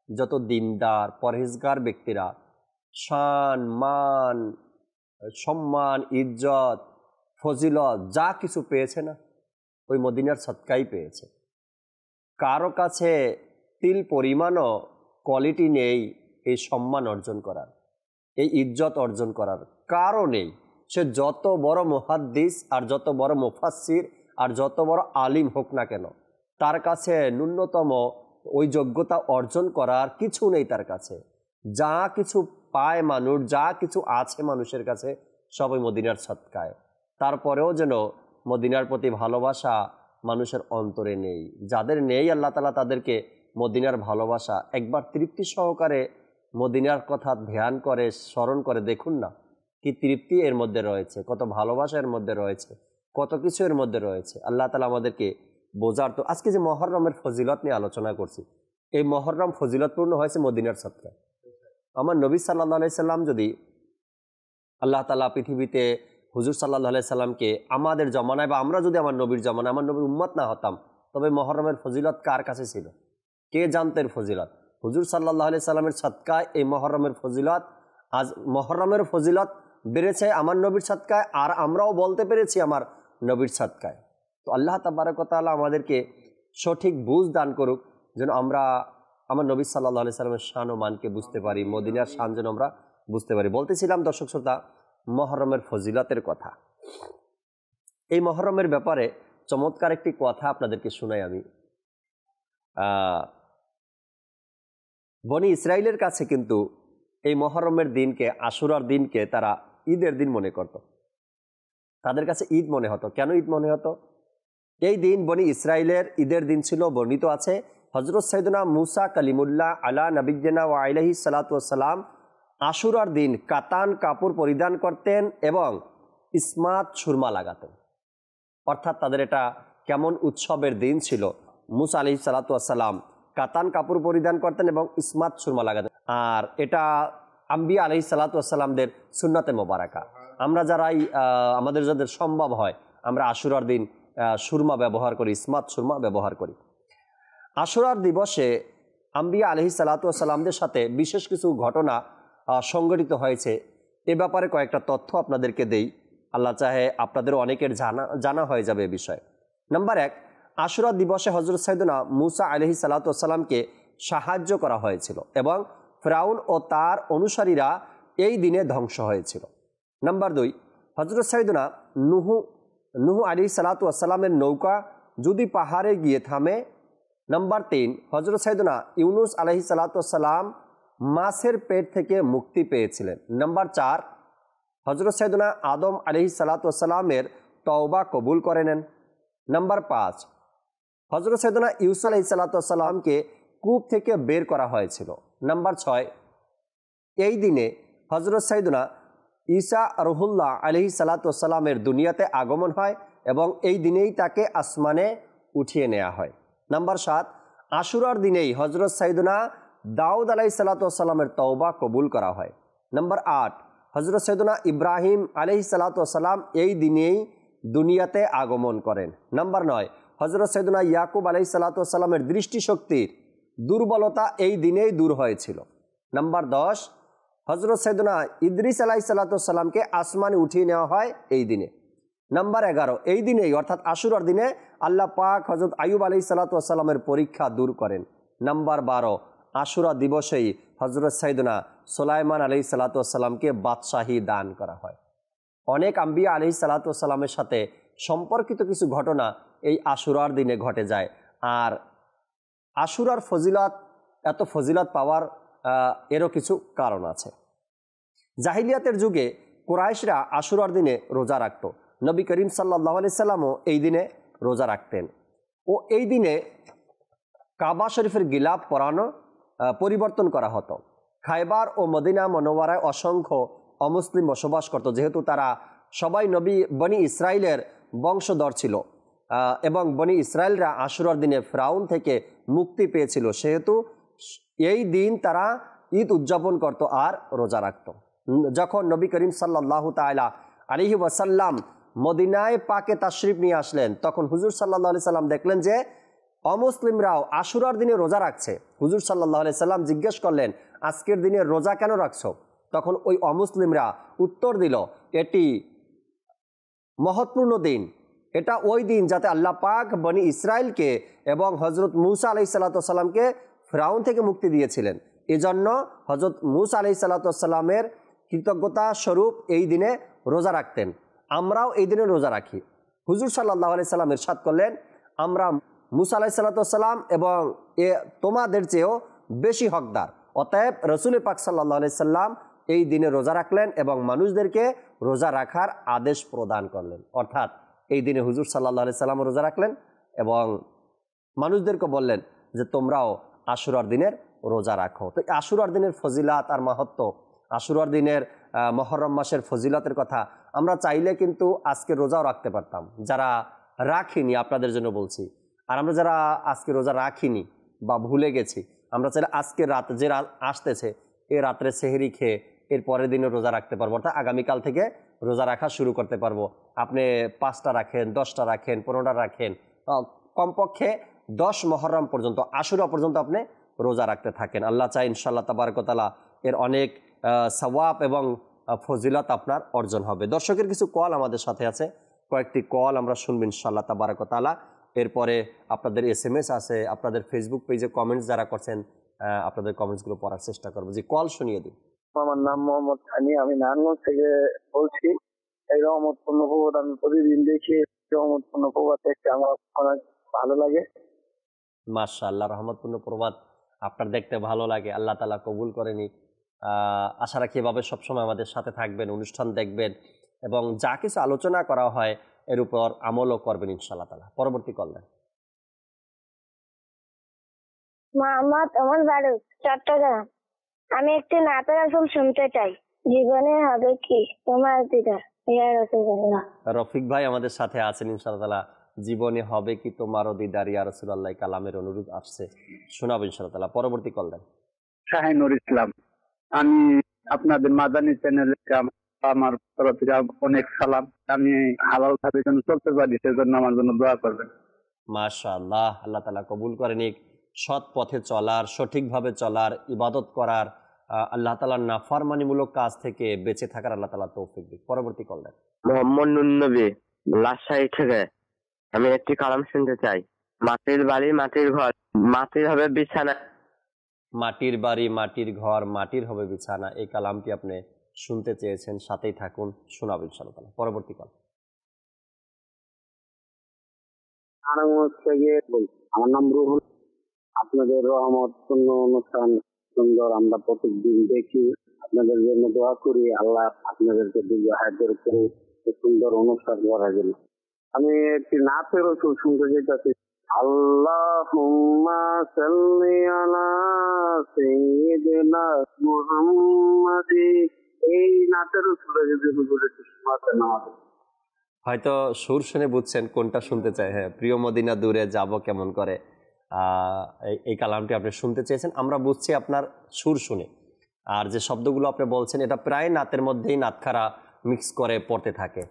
যত দিনদার পরহেজগার ব্যক্তিরা শান মান সম্মান ইজ্জত ফজিলত যা কিছু পেয়েছে না, ওই মদিনার সদকাই পেয়েছে। কারো কাছে তিল পরিমাণও কোয়ালিটি নেই এই সম্মান অর্জন করার, এই ইজ্জত অর্জন করার কারও নেই। সে যত বড় মুহাদ্দিস আর যত বড় মুফাসসির আর যত বড় আলিম হোক না কেন, তার কাছে ন্যূনতম ওই যোগ্যতা অর্জন করার কিছু নেই তার কাছে। যা কিছু পায় মানুষ, যা কিছু আছে মানুষের কাছে, সবই মদিনার সদকায়। তারপরেও যেন মদিনার প্রতি ভালোবাসা মানুষের অন্তরে নেই। যাদের নেই, আল্লাহ তাআলা তাদেরকে মদিনার ভালোবাসা একবার তৃপ্তি সহকারে মদিনার কথা ধ্যান করে স্মরণ করে দেখুন না, কি তৃপ্তি এর মধ্যে রয়েছে, কত ভালোবাসা এর মধ্যে রয়েছে, কত কিছু এর মধ্যে রয়েছে। আল্লাহ তাআলা আমাদেরকে বোঝার। তো আজকে যে মুহররমের ফজিলত নিয়ে আলোচনা করছি, এই মুহররম ফজিলতপূর্ণ হয়েছে মদিনার সদকায়। আমার নবী সাল্লাল্লাহু আলাইহি সাল্লাম, যদি আল্লাহ তাআলা পৃথিবীতে হুজুর সাল্লাল্লাহু আলাইহি সাল্লামকে আমাদের জমানায় বা আমরা যদি আমার নবীর জমানায় আমার নবীর উম্মত না হতাম, তবে মুহররমের ফজিলত কার কাছে ছিল? কে জানতেন ফজিলত? হুজুর সাল্লাল্লাহু আলাইহি সাল্লামের সদকায় এই মুহররমের ফজিলত। আজ মুহররমের ফজিলত বেড়েছে আমার নবীর সদকায়, আর আমরাও বলতে পেরেছি আমার নবীর সদকায়। তো আল্লাহ তাবারক ওয়া তাআলা আমাদেরকে সঠিক বুঝ দান করুক, যেন আমরা আমার নবী সাল্লাল্লাহু আলাইহি সাল্লামের শান ও মানকে বুঝতে পারি, মদিনার শান যেন আমরা বুঝতে পারি। বলতেছিলাম দর্শক শ্রোতা, মুহররমের ফজিলতের কথা। এই মুহররমের ব্যাপারে চমৎকার একটি কথা আপনাদেরকে শোনাই আমি। বনি ইসরাইলের কাছে কিন্তু এই মুহররমের দিনকে, আশুরার দিনকে তারা ঈদের দিন মনে করত। তাদের কাছে ঈদ মনে হতো। কেন ঈদ মনে হতো? এই দিন বনি ইসরাইলের ঈদের দিন ছিল। বর্ণিত আছে হযরত সাইয়েদনা মুসা কালিমুল্লাহ আলা নবিয়্যিনা ওয়া আলাইহি সালাতু ওয়াস সালাম আশুরার দিন কাতান কাপড় পরিধান করতেন এবং ইসমাত সুরমা লাগাতেন। অর্থাৎ তাদের এটা কেমন উৎসবের দিন ছিল। মুসা আলাইহিস সালাতু ওয়াস সালাম কাতান কাপড় পরিধান করতেন এবং ইসমাত সুরমা লাগাতেন। আর এটা আম্বিয়া আলাইহিস সালাতু ওয়াস সালামদের সুন্নাতে মোবারকা। আমরা যারাই আমাদের যাদের সম্ভব হয়, আমরা আশুরার দিন সুরমা ব্যবহার করি, ইসমাত সুরমা ব্যবহার করি। আশুরার দিবসে আম্বিয়া আলাইহিস সালাতু ওয়াস সালামদের সাথে বিশেষ কিছু ঘটনা সংঘটিত হয়েছে। এ ব্যাপারে কয়েকটা তথ্য আপনাদেরকে দেই। আল্লাহ চাহে আপনাদের অনেকের জানা হয়ে যাবে এ বিষয়ে। নাম্বার 1, আশুরা দিবসে হযরত সাইয়েদনা মুসা আলাইহিস সালাতু ওয়াস সালামকে সাহায্য করা হয়েছিল এবং ফিরআউন ও তার অনুসারীরা এই দিনে ধ্বংস হয়েছিল। নাম্বার 2, হযরত সাইয়েদনা নূহ আলাইহিস সালাতু ওয়াস সালামের নৌকা যদি পাহাড়ে গিয়ে থামে। নাম্বার 3, হযরত সাইয়েদনা ইউনুস আলাইহিস সালাতু ওয়াস সালাম মাছের পেট থেকে মুক্তি পেয়েছিলেন। নাম্বার 4, হযরত সাইয়েদনা আদম আলাইহিস সালাতু ওয়াস সালামের তওবা কবুল করে নেন। নাম্বার 5, হযরত সাইয়েদনা ইউসুফ আলাইহিস সালাতু ওয়াস সালামকে কূপ থেকে বের করা হয়েছিল। নাম্বার 6, এই দিনে হযরত সাইয়েদনা ঈসা রুহুল্লাহ আলাইহিস সালাতু ওয়াস সালামের দুনিয়াতে আগমন হয় এবং এই দিনেই তাকে আসমানে উঠিয়ে নেওয়া হয়। নাম্বার 7, আশুরার দিনেই হযরত সাইয়েদনা দাউদ আলাইহিস সালাতু ওয়াস সালামের তওবা কবুল করা হয়। নাম্বার 8, হযরত সাইয়েদনা ইব্রাহিম আলাইহিস সালাতু ওয়াস সালাম এই দিনেই দুনিয়াতে আগমন করেন। নাম্বার 9, হযরত সাইয়েদনা ইয়াকুব আলাইহিস সালাতু ওয়াস সালামের দৃষ্টিশক্তির দুর্বলতা এই দিনেই দূর হয়েছিল। নাম্বার 10, হযরত সাইয়েদনা ইদ্রিস আলাইহিস সালাতু ওয়াস সালামকে আসমানে উঠিয়ে নেওয়া হয় এই দিনে। নাম্বার 11, এই দিনেই অর্থাৎ আশুরার দিনে আল্লাহ পাক হযরত আইয়ুব আলাইহিস সালাতু ওয়াস সালামের পরীক্ষা দূর করেন। নাম্বার 12, আশুরা দিবসেই হযরত সাইয়েদনা সুলাইমান আলাইহিস সালাতু ওয়াস সালামকে বাদশাহী দান করা হয়। অনেক আম্বিয়া আলাইহিস সালাতু ওয়াস সালামের সাথে সম্পর্কিত কিছু ঘটনা এই আশুরার দিনে ঘটে যায়। আর আশুরার ফজিলত, এত ফজিলত পাওয়ার এরও কিছু কারণ আছে। জাহিলিয়াতের যুগে কুরাইশরা আশুরার দিনে রোজা রাখত। নবী করিম সাল্লাল্লাহু আলাইহি সাল্লামও এই দিনে রোজা রাখতেন। ও এই দিনে কাবা শরীফের গিলাফ পরিবর্তন করা হতো। খায়বার ও মদিনা মনোয়ারায় অসংখ্য অমুসলিম বসবাস করত। যেহেতু তারা সবাই বনি ইসরাইলের বংশধর ছিল, এবং বনি ইসরায়েলরা আশুরার দিনে ফিরআউন থেকে মুক্তি পেয়েছিল, সেহেতু এই দিন তারা ঈদ উদযাপন করত আর রোজা রাখত। যখন নবী করিম সাল্লাল্লাহু তাআলা আলাইহি ওয়াসাল্লাম মদিনায় পাকে তাশরিফ নিয়ে আসলেন, তখন হুজুর সাল্লাল্লাহু আলাইহি সাল্লাম দেখলেন যে অমুসলিমরাও আশুরার দিনে রোজা রাখছে। হুজুর সাল্লাল্লাহু আলাইহি সাল্লাম জিজ্ঞেস করলেন, আজকের দিনে রোজা কেন রাখছো? তখন ওই অমুসলিমরা উত্তর দিল, এটি মহৎপূর্ণ দিন, এটা ওই দিন যাতে আল্লাহ পাক বনি ইসরায়েলকে এবং হজরত মুসা আলাইহিস সালামকে ফিরআউন থেকে মুক্তি দিয়েছিলেন। এজন্য হজরত মুসা আলাইহিস সালামের কৃতজ্ঞতা স্বরূপ এই দিনে রোজা রাখতেন। আমরাও এই দিনে রোজা রাখি। হুজুর সাল্লাল্লাহু আলাইহি সাল্লাম ইরশাদ করলেন, আমরা মুসা আলাইহিস সালাম এবং তোমাদের চেয়েও বেশি হকদার। অতএব রসুল পাক সাল্লাল্লাহু আলাইহি সাল্লাম এই দিনে রোজা রাখলেন এবং মানুষদেরকে রোজা রাখার আদেশ প্রদান করলেন। অর্থাৎ এই দিনে হুজুর সাল্লাল্লাহু আলাইহি সাল্লাম রোজা রাখলেন এবং মানুষদেরকে বললেন যে তোমরাও আশুরার দিনের রোজা রাখো। তো আশুরার দিনের ফজিলাত আর মাহাত্ম্য, আশুরার দিনের মুহররম মাসের ফজিলতের কথা আমরা চাইলে কিন্তু আজকে রোজাও রাখতে পারতাম। যারা রাখিনি আপনাদের জন্য বলছি, আর আমরা যারা আজকে রোজা রাখিনি বা ভুলে গেছি, আমরা চাইলে আজকে রাত যে রাত আসতেছে এই রাত্রে সেহরি খেয়ে এর পরের দিনে রোজা রাখতে পারবো, অর্থাৎ আগামীকাল থেকে রোজা রাখা শুরু করতে পারবো। আপনি 5টা রাখেন, 10টা রাখেন, 15টা রাখেন, কমপক্ষে 10 মুহররম পর্যন্ত, আশুরা পর্যন্ত আপনি রোজা রাখতে থাকেন। আল্লাহ চাই ইনশাআল্লাহ তাবারক ওয়া তাআলা এর অনেক সওয়াব এবং ফজিলত আপনার অর্জন হবে। দর্শকের কিছু কল আমাদের সাথে আছে, কয়েকটি কল আমরা শুনবো ইনশাআল্লাহ তাবারক ওয়া তাআলা। এরপরে আপনাদের SMS আছে, আপনাদের ফেসবুক পেজে কমেন্টস যারা করছেন আপনাদের কমেন্টসগুলো পড়ার চেষ্টা করবো। যে কল শুনিয়ে দিন। আমার নাম মোহাম্মদ সানি, আমি নারায়ণগঞ্জ থেকে বলছি। এই রহমতপূর্ণ প্রবাদ আমি প্রতিদিন দেখি। রহমতপূর্ণ প্রবাদ দেখতে আমার অনেক ভালো লাগে। মাশাআল্লাহ, রহমতপূর্ণ প্রবাদ আপনার দেখতে ভালো লাগে, আল্লাহ তাআলা কবুল করে নিক। আশা রাখি এভাবে সবসময় আমাদের সাথে থাকবেন, অনুষ্ঠান দেখবেন এবং যা কিছু আলোচনা করা হয় এর উপর আমলও করবেন ইনশাআল্লাহ তাআলা। পরবর্তী কল দেন। মোহাম্মদ ওমর ফারুক, চট্টগ্রাম। আমি একটি নাতের আসল শুনতে চাই। জীবনে হবে কি তোমার দিদার, ইয়া রাসূলুল্লাহ। রফিক ভাই আমাদের সাথে আছেন ইনশাআল্লাহ তাআলা। জীবনে হবে কি তোমারও দিদার, ইয়া রাসূলুল্লাহ কালামের অনুরোধ আসছে, শোনাবো ইনশাআল্লাহ তাআলা। পরবর্তী কল দেন। শাহিনুর ইসলাম, আমি আপনাদের মাদানী চ্যানেলে আমার তরফ থেকে অনেক সালাম। আমি হালাল ভাবে যেন চলতে পারি সেজন্য আমার জন্য দোয়া করবেন। মাশাআল্লাহ, আল্লাহ তাআলা কবুল করে নিক। সৎ পথে চলার, সঠিকভাবে চলার, ইবাদত করার, আল্লাহ তাআলার নাফরমানিমূলক কাজ থেকে বেঁচে থাকার আল্লাহ তাআলা তৌফিক দিক। পরবর্তী কল দেন। মোহাম্মদ নুন নবী, রাজশাহী থেকে। আমি একটি কালাম শুনতে চাই। মাটির বাড়ি মাটির ঘর, মাটির হবে বিছানা। মাটির বাড়ি মাটির ঘর, মাটির হবে বিছানা, এই কালামটি আপনি শুনতে চেয়েছেন, সাথেই থাকুন, শোনাবো ইনশাআল্লাহ তাআলা। পরবর্তী কল। আমার নাম রুহুল। আপনাদের রহমতপূর্ণ অনুষ্ঠান সুন্দর, আমরা প্রত্যেকদিন দেখি। আপনাদের জন্য দোয়া করি, আল্লাহ আপনাদেরকে দীর্ঘ হায়াতের করে সুন্দর অনুষ্ঠান করার জন্য। আমি একটি নাচের রসুল শুনতে যেতেছি। আল্লাহুম্মা সাল্লি আলা সাইয়্যিদিনা মুহাম্মাদি। এই নাচের রসুলের যদি হুজুর একটু শোনাতেন আমাদের। হয়তো সুর শুনে বুঝছেন কোনটা শুনতে চাই। হ্যাঁ, প্রিয় মদিনা দূরে যাব কেমন করে, এই কালামটি আপনি শুনতে চেয়েছেন। আমরা বুঝছি আপনার সুর শুনে, আর যে শব্দগুলো আপনি বলছেন এটা প্রায় নাতের মধ্যেই নাতখারা মিক্স করে পড়তে থাকে।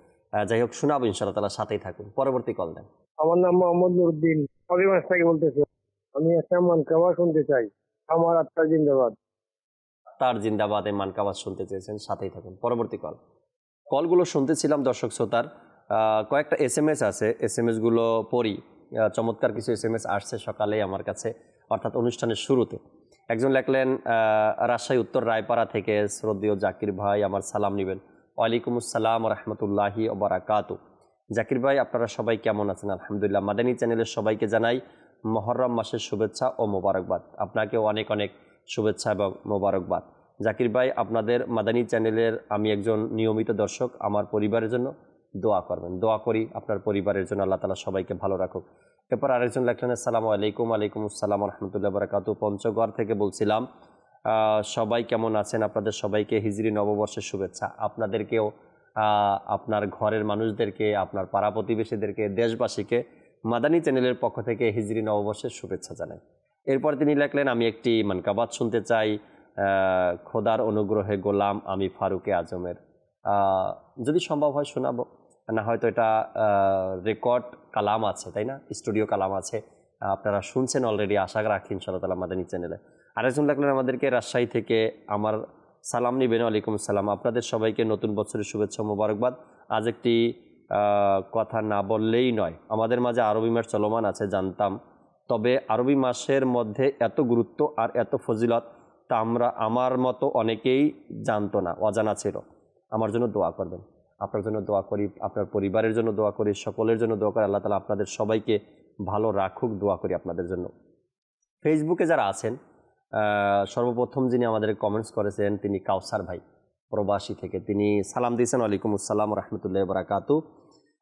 যাই হোক, শোনাবো ইনশাআল্লাহ তাআলা, সাথেই থাকুন। পরবর্তী কল দেন। আমার নাম মোহাম্মদ নুরউদ্দিন, হবিগঞ্জ থেকে বলতেছি। আমি একটা মানকাবা শুনতে চাই। আমার আত্মা জিন্দাবাদ। তার জিন্দাবাদ, এই মানকাবাদ শুনতে চেয়েছেন, সাথেই থাকুন। পরবর্তী কল। কলগুলো শুনতেছিলাম দর্শক শ্রোতার। কয়েকটা SMS আছে, SMS গুলো পড়ি। চমৎকার কিছু SMS আসছে সকালেই আমার কাছে, অর্থাৎ অনুষ্ঠানের শুরুতে। একজন লেখলেন, রাজশাহী উত্তর রায়পাড়া থেকে শ্রদ্ধেয় জাকির ভাই আমার সালাম নেবেন। ওয়ালাইকুম আসসালাম রহমতুল্লাহি ওয়া বারাকাতু। জাকির ভাই, আপনারা সবাই কেমন আছেন? আলহামদুলিল্লাহ। মাদানী চ্যানেলের সবাইকে জানাই মুহররম মাসের শুভেচ্ছা ও মোবারকবাদ। আপনাকেও অনেক অনেক শুভেচ্ছা এবং মোবারকবাদ। জাকির ভাই, আপনাদের মাদানী চ্যানেলের আমি একজন নিয়মিত দর্শক। আমার পরিবারের জন্য দোয়া করবেন। দোয়া করি আপনার পরিবারের জন্য, আল্লাহ তাআলা সবাইকে ভালো রাখুক। এরপর আরেকজন লেখলেন, আসসালামু আলাইকুম। ওয়ালাইকুম আসসালাম রহমতুল্লাহ বারাকাতু। পঞ্চগড় থেকে বলছিলাম, সবাই কেমন আছেন? আপনাদের সবাইকে হিজরি নববর্ষের শুভেচ্ছা। আপনাদেরকেও, আপনার ঘরের মানুষদেরকে, আপনার পাড়া প্রতিবেশীদেরকে, দেশবাসীকে মাদানী চ্যানেলের পক্ষ থেকে হিজরি নববর্ষের শুভেচ্ছা জানাই। এরপর তিনি লিখলেন, আমি একটি মানকাবাত শুনতে চাই, খোদার অনুগ্রহে গোলাম আমি ফারুকে আজমের। যদি সম্ভব হয় শোনাবো, না হয়তো এটা রেকর্ড কালাম আছে, তাই না, স্টুডিও কালাম আছে, আপনারা শুনছেন অলরেডি, আশা রাখি ইনশাআল্লাহ তাআলা মাদানী চ্যানেলে। আরেকজন লিখলেন আমাদেরকে রাজশাহী থেকে, আমার সালাম নিবেন। ওয়ালাইকুম সালাম, আপনাদের সবাইকে নতুন বছরের শুভেচ্ছা মোবারকবাদ। আজ একটি কথা না বললেই নয়, আমাদের মাঝে আরবি মাস চলমান আছে জানতাম, তবে আরবি মাসের মধ্যে এত গুরুত্ব আর এত ফজিলত তা আমার মতো অনেকেই জানতো না, অজানা ছিল। আমার জন্য দোয়া করবেন, আপনার জন্য দোয়া করি, আপনার পরিবারের জন্য দোয়া করি, সকলের জন্য দোয়া করি, আল্লাহ তাআলা আপনাদের সবাইকে ভালো রাখুক, দোয়া করি আপনাদের জন্য। ফেসবুকে যারা আছেন, সর্বপ্রথম যিনি আমাদের কমেন্টস করেছেন তিনি কাউসার ভাই প্রবাসী থেকে, তিনি সালাম দিয়েছেন, ওয়ালাইকুম আসসালাম রহমতুল্লাহ বারাকাতু।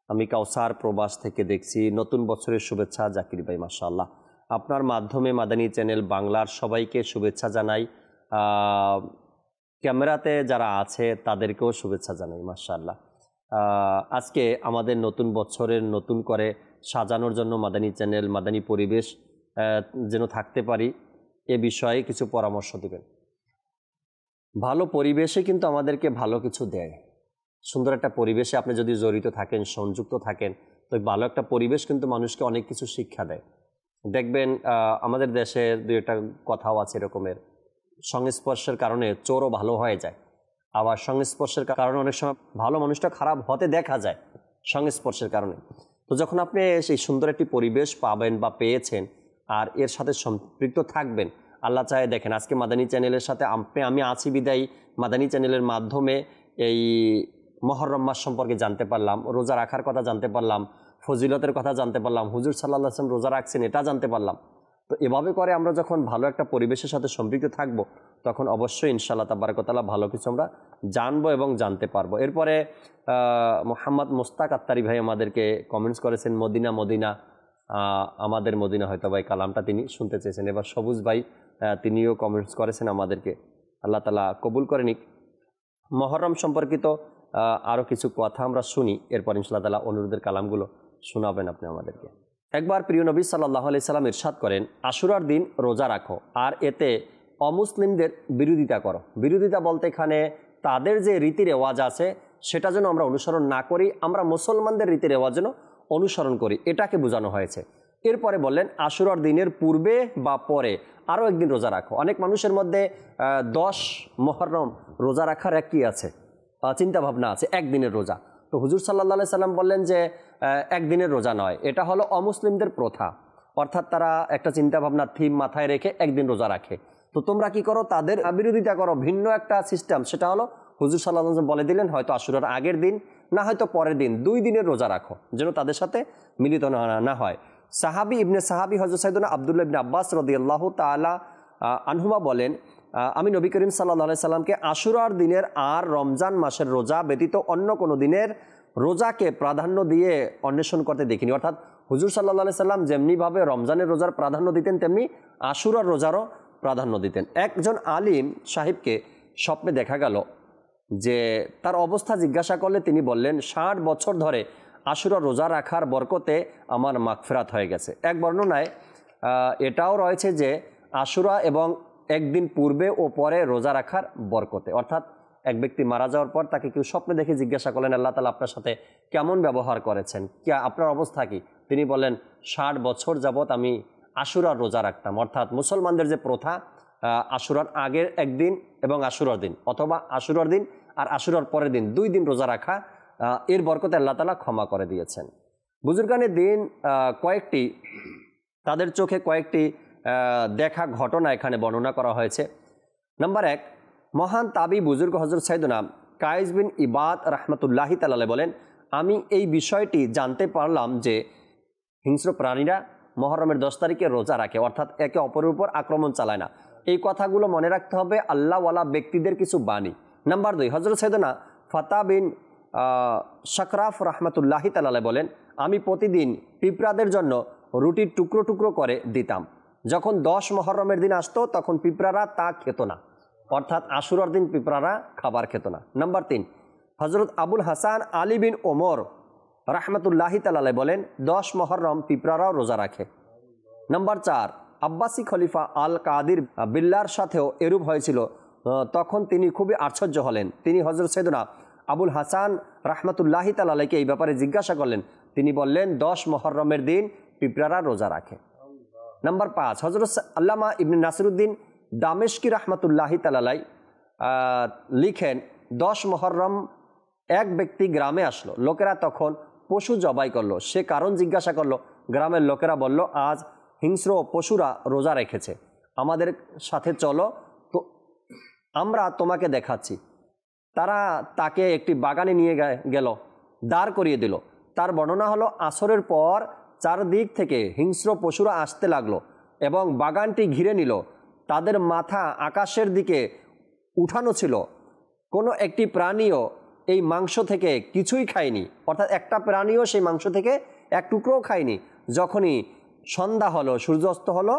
আমি কাউসার প্রবাস থেকে দেখছি, নতুন বছরের শুভেচ্ছা জাকির ভাই, মাশাআল্লাহ। আপনার মাধ্যমে মাদানী চ্যানেল বাংলার সবাইকে শুভেচ্ছা জানাই, ক্যামেরাতে যারা আছে তাদেরকেও শুভেচ্ছা জানাই, মাশাআল্লাহ। আজকে আমাদের নতুন বছরের নতুন করে সাজানোর জন্য মাদানী চ্যানেল, মাদানী পরিবেশ যেন থাকতে পারি, এ বিষয়ে কিছু পরামর্শ দিবেন। ভালো পরিবেশে কিন্তু আমাদেরকে ভালো কিছু দেয়। সুন্দর একটা পরিবেশে আপনি যদি জড়িত থাকেন, সংযুক্ত থাকেন, তো ভালো একটা পরিবেশ কিন্তু মানুষকে অনেক কিছু শিক্ষা দেয়। দেখবেন আমাদের দেশে দুই একটা কথাও আছে এরকমের, সংস্পর্শের কারণে চোরও ভালো হয়ে যায়, আবার সংস্পর্শের কারণে অনেক সময় ভালো মানুষটা খারাপ হতে দেখা যায় সংস্পর্শের কারণে। তো যখন আপনি সেই সুন্দর একটি পরিবেশ পাবেন বা পেয়েছেন আর এর সাথে সম্পৃক্ত থাকবেন, আল্লাহ চায়, দেখেন আজকে মাদানী চ্যানেলের সাথে আমি আছি বিদায়ী, মাদানী চ্যানেলের মাধ্যমে এই মহরম মাস সম্পর্কে জানতে পারলাম, রোজা রাখার কথা জানতে পারলাম, ফজিলতের কথা জানতে পারলাম, হুজুর সাল্লাল্লাহু আলাইহি ওয়াসাল্লাম রোজা রাখছেন এটা জানতে পারলাম। তো এভাবে করে আমরা যখন ভালো একটা পরিবেশের সাথে সম্পৃক্ত থাকব, তখন অবশ্যই ইনশাআল্লাহ তাবারক ওয়া তাআলা ভালো কিছু আমরা জানবো এবং জানতে পারবো। এরপরে মোহাম্মদ মুস্তাক আত্তারি ভাই আমাদেরকে কমেন্টস করেছেন, মদিনা মদিনা, আমাদের মদিনা হয়তো ভাই কালামটা তিনি শুনতে চেয়েছেন। এবার সবুজ ভাই তিনিও কমেন্টস করেছেন আমাদেরকে, আল্লাহ তাআলা কবুল করে নিক। মহরম সম্পর্কিত আরও কিছু কথা আমরা শুনি, এরপর ইনশাআল্লাহ তাআলা অনুরোধের কালামগুলো শোনাবেন আপনি আমাদেরকে। একবার প্রিয় নবী সাল্লাল্লাহু আলাইহি সাল্লাম ইরশাদ করেন, আশুরার দিন রোজা রাখো আর এতে অমুসলিমদের বিরোধিতা করো। বিরোধিতা বলতে এখানে তাদের যে রীতি রেওয়াজ আছে সেটা যেন আমরা অনুসরণ না করি, আমরা মুসলমানদের রীতি রেওয়াজ যেন অনুসরণ করি, এটাকে বোঝানো হয়েছে। এরপরে বললেন আশুরার দিনের পূর্বে বা পরে আরও একদিন রোজা রাখো। অনেক মানুষের মধ্যে 10 মুহররম রোজা রাখার কি আছে, চিন্তাভাবনা আছে, একদিনের রোজা। তো হুজুর সাল্লাল্লাহু আলাইহি সাল্লাম বললেন যে একদিনের রোজা নয়, এটা হলো অমুসলিমদের প্রথা, অর্থাৎ তারা একটা চিন্তাভাবনা থিম মাথায় রেখে একদিন রোজা রাখে। তো তোমরা কি করো, তাদের বিরোধিতা করো, ভিন্ন একটা সিস্টেম, সেটা হলো হুজুর সাল্লাল্লাহু আলাইহি ওয়াসাল্লাম বলে দিলেন হয়তো আশুরার আগের দিন না হয়তো পরের দিন 2 দিনের রোজা রাখো, যেন তাদের সাথে মিলিত না হয়। ইবনে সাহাবী হযরত সাইয়েদনা আব্দুল্লাহ ইবনে আব্বাস রাদিয়াল্লাহু তাআলা আনহুমা বলেন, আমি নবী করিম সাল্লাল্লাহু আলাইহি সাল্লামকে আশুরার দিনের আর রমজান মাসের রোজা ব্যতীত অন্য কোনো দিনের রোজাকে প্রাধান্য দিয়ে অন্বেষণ করতে দেখিনি। অর্থাৎ হুজুর সাল্লাল্লাহু আলাইহি সাল্লাম যেমনিভাবে রমজানের রোজার প্রাধান্য দিতেন, তেমনি আশুরার রোজারও প্রাধান্য দিতেন। একজন আলিম সাহেবকে স্বপ্নে দেখা গেল যে তার অবস্থা জিজ্ঞাসা করলে তিনি বললেন, 60 বছর ধরে আশুরা রোজা রাখার বরকতে আমার মাগফিরাত হয়ে গেছে। এক বর্ণনায় এটাও রয়েছে যে আশুরা এবং একদিন পূর্বে ও পরে রোজা রাখার বরকতে, অর্থাৎ এক ব্যক্তি মারা যাওয়ার পর তাকে কেউ স্বপ্নে দেখে জিজ্ঞাসা করলেন, আল্লাহ তাআলা আপনার সাথে কেমন ব্যবহার করেছেন, কি আপনার অবস্থা কি? তিনি বলেন 60 বছর যাবৎ আমি আশুরার রোজা রাখতাম। অর্থাৎ মুসলমানদের যে প্রথা আশুরার আগের একদিন এবং আশুরার দিন, অথবা আশুরার দিন আর আশুরার পরের দিন 2 দিন রোজা রাখা, এর বরকতে আল্লাহ তাআলা ক্ষমা করে দিয়েছেন। বুজুর্গানের দিন কয়েকটি, তাদের চোখে কয়েকটি দেখা ঘটনা এখানে বর্ণনা করা হয়েছে। নাম্বার 1, মহান তাবি বুজুর্গ হযরত সাইয়েদনা কায়েস বিন ইবাদ রাহমাতুল্লাহি তাআলা বলেন, আমি এই বিষয়টি জানতে পারলাম যে হিংস্র প্রাণীরা মহরমের 10 তারিখে রোজা রাখে, অর্থাৎ একে অপরের উপর আক্রমণ চালায় না। এই কথাগুলো মনে রাখতে হবে আল্লাহওয়ালা ব্যক্তিদের কিছু বাণী। নাম্বার 2, হযরত সাইয়েদনা ফাতা বিন শাকরাফ রাহমাতুল্লাহি তাআলা বলেন, আমি প্রতিদিন পিঁপড়াদের জন্য রুটির টুকরো টুকরো করে দিতাম। যখন 10 মুহররমের দিন আসতো তখন পিঁপড়ারা তা খেত না, অর্থাৎ আশুরার দিন পিঁপড়ারা খাবার খেত না। নাম্বার 3, হযরত আবুল হাসান আলী বিন ওমর রাহমাতুল্লাহি তাআলা বলেন 10 মুহররম পিঁপড়ারাও রোজা রাখে। নাম্বার 4, আব্বাসি খলিফা আল কাদির বিল্লার সাথেও এরূপ হয়েছিল। তখন তিনি খুবই আশ্চর্য হলেন। তিনি হযরত সাইয়েদনা আবুল হাসান রাহমাতুল্লাহি তাআলাকে এই ব্যাপারে জিজ্ঞাসা করলেন। তিনি বললেন 10 মুহররমের দিন পিঁপড়ারা রোজা রাখে। নাম্বার 5, হযরত আল্লামা ইবনে নাসিরউদ্দিন দামেশকি রাহমাতুল্লাহি তাআলাই লিখেন 10 মুহররম এক ব্যক্তি গ্রামে আসলো। লোকেরা তখন পশু জবাই করলো। সে কারণ জিজ্ঞাসা করলো। গ্রামের লোকেরা বলল, আজ হিংস্র পশুরা রোজা রেখেছে, আমাদের সাথে চলো, তো আমরা তোমাকে দেখাচ্ছি। তারা তাকে একটি বাগানে নিয়ে গেল, দাঁড় করিয়ে দিল। তার বর্ণনা হলো, আসরের পর চারদিক থেকে হিংস্র পশুরা আসতে লাগলো এবং বাগানটি ঘিরে নিল। তাদের মাথা আকাশের দিকে উঠানো ছিল। কোনো একটি প্রাণীও এই মাংস থেকে কিছুই খায়নি, অর্থাৎ একটা প্রাণীও সেই মাংস থেকে এক টুকরোও খায়নি। যখনই সন্ধ্যা হলো, সূর্যাস্ত হলো,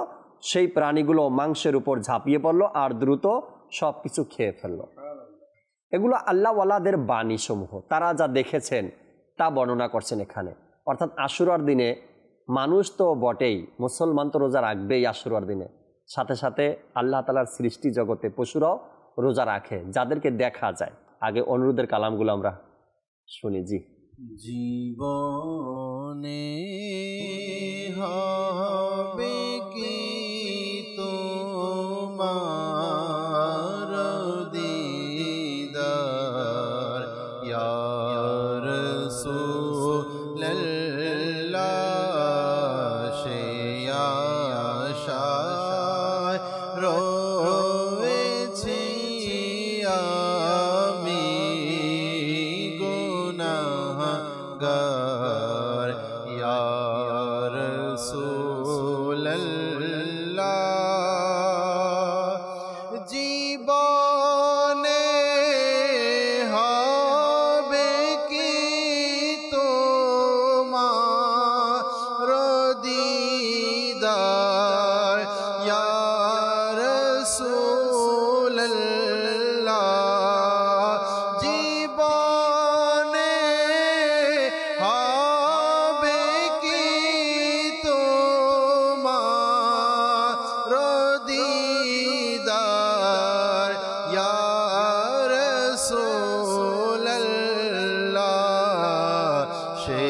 সেই প্রাণীগুলো মাংসের উপর ঝাঁপিয়ে পড়লো আর দ্রুত সব কিছু খেয়ে ফেললো। এগুলো আল্লাহওয়ালাদের বাণী সমূহ, তারা যা দেখেছেন তা বর্ণনা করছেন এখানে। অর্থাৎ আশুরার দিনে মানুষ তো বটেই, মুসলমান তো রোজা রাখবেই আশুরার দিনে, সাথে সাথে আল্লাহ তাআলার সৃষ্টি জগতে পশুরাও রোজা রাখে, যাদেরকে দেখা যায়। আগে অনুরোধের কালামগুলো আমরা শুনি। জি। জীবনে হবে কি তোমার দিদার ইয়া রাসূলুল্লাহ, সে আশায় রয়েছি আমি গুনাহগার ইয়া রাসূলুল্লাহ। জীবনে হবে কি তোমার দিদার ইয়া রাসূলুল্লাহ। জীবনে হবে কি তোমার দিদার ইয়া রাসূলুল্লাহ, সে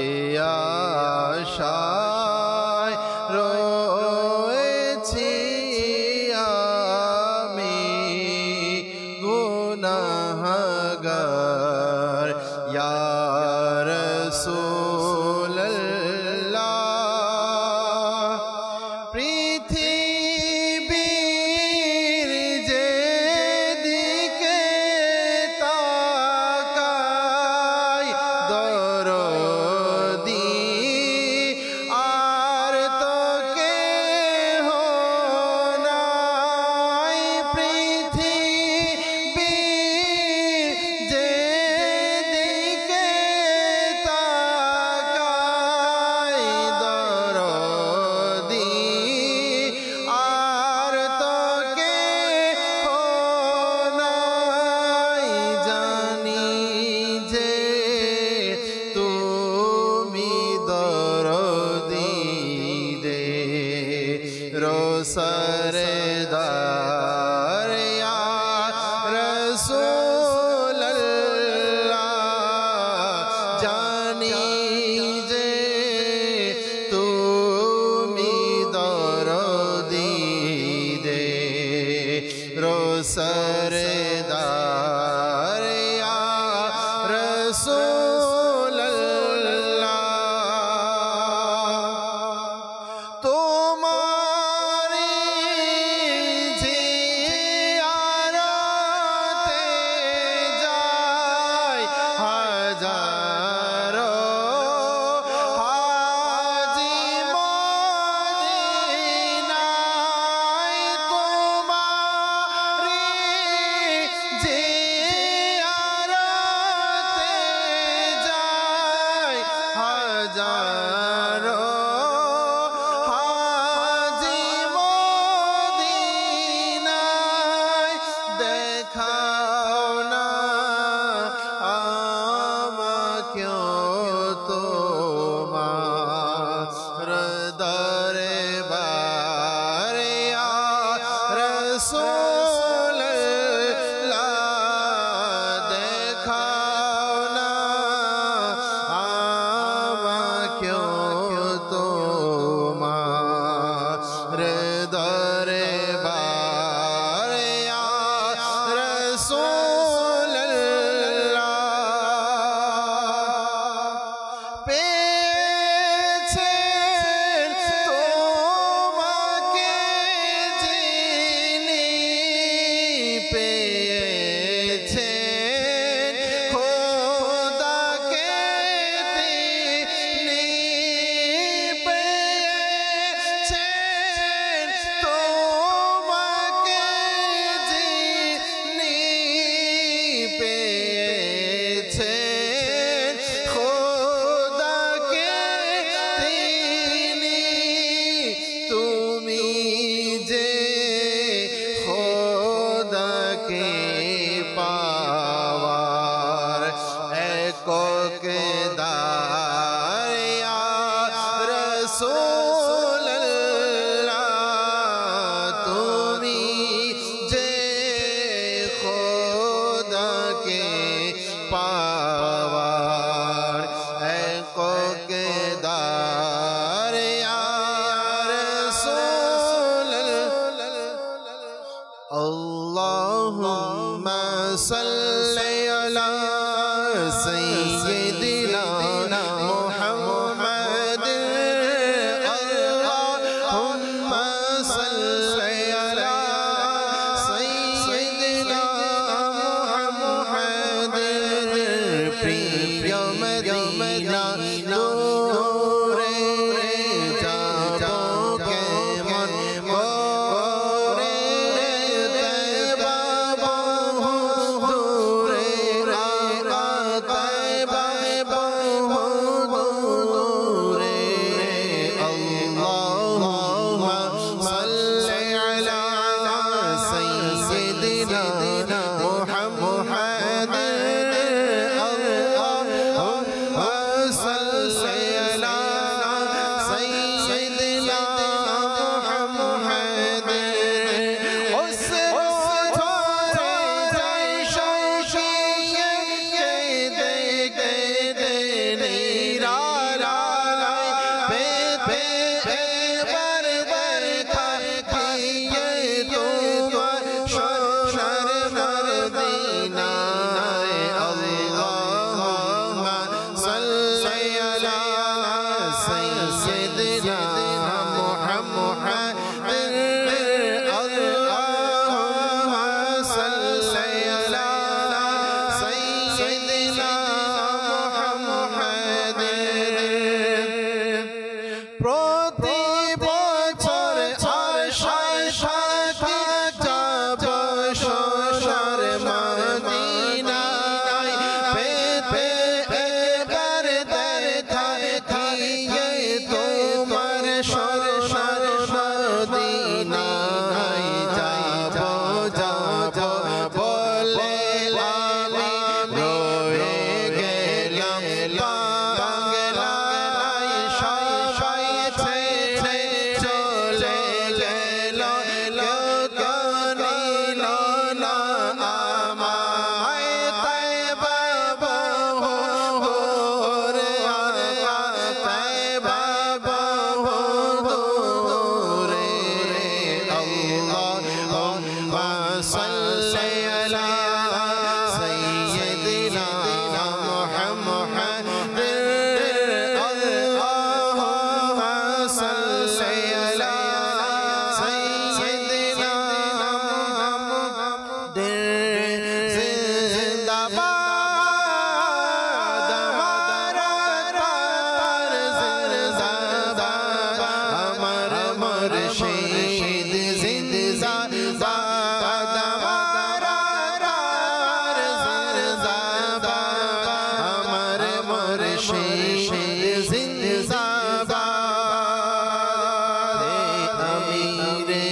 আশায় রয়েছি আমি গুনাহগার ইয়া রাসূলুল্লাহ। পৃথিবীর যেদিকে তাকাই দরদি আর তো কেহ নাই। পৃথিবীর যেদিকে তাকাই দরদি আর তো কেহ নাই। জানি যে তুমি দরদি দে রোসরদার ইয়া রাসূলুল্লাহ। জানি যে তুমি দরদি দে রোসরদার ইয়া রাসূলুল্লাহ। তোমারি জিয়ারতে যাই হাজারো হাজি মদিনায়। তোমারি জিয়ারতে যাই হাজারো হাজি মদিনায়। দেখাও না আমাকেও তো রাসূলুল্লাহ তুমি যে খোদাকে পাওয়ার এককেদার ইয়া রাসূলুল্লাহ আল্লাহুম্মা সাল্লি আলা সাইয়্যিদিনা মুহাম্মাদ আল্লাহুম্মা সাল্লি আলা সাইয়্যিদিনা মুহাম্মাদ প্রিয় মদিনা দূরে যাব কেমন করে তয়বা বহু দূরে তয়বা বহু দূরে আল্লাহুম্মা সাল্লি আলা সাইয়্যিদিনা মুহাম্মাদ আল্লাহুম্মা সাল্লি আলা সাইয়্যিদিনা মুহাম্মাদ প্রতি বছর আশায় সাথে যাব শ্বশুর মদিনায় পেতে এবার দেখা দিয়ে তোমার শ্বশুর মদিনায় যাব যাব বলে লালি রয়ে গেলাম বাংলায় সবাই ছেড়ে চলে গেল গগনিল না আমায় তয়বা বহু দূরে তয়বা বহু দূরে আল্লাহুম্মা সাল্লি আলা সাইয়্যিদিনা মুহাম্মাদ আল্লাহুম্মা সাল্লি আলা সাইয়্যিদিনা মুহাম্মাদ জিন্দাবাদ মারার জিন্দাবাদ আমার মুর্শিদ জিন্দাবাদ মারার জিন্দাবাদ আমার মুর্শিদ জিন্দাবাদ আমিরে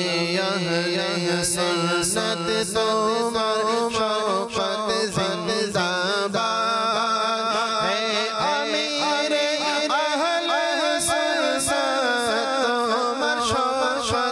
আহলে সুন্নাত তোমার শফাত জিন্দাবাদ হে আমিরে আহলে সুন্নাত তোমার শফাত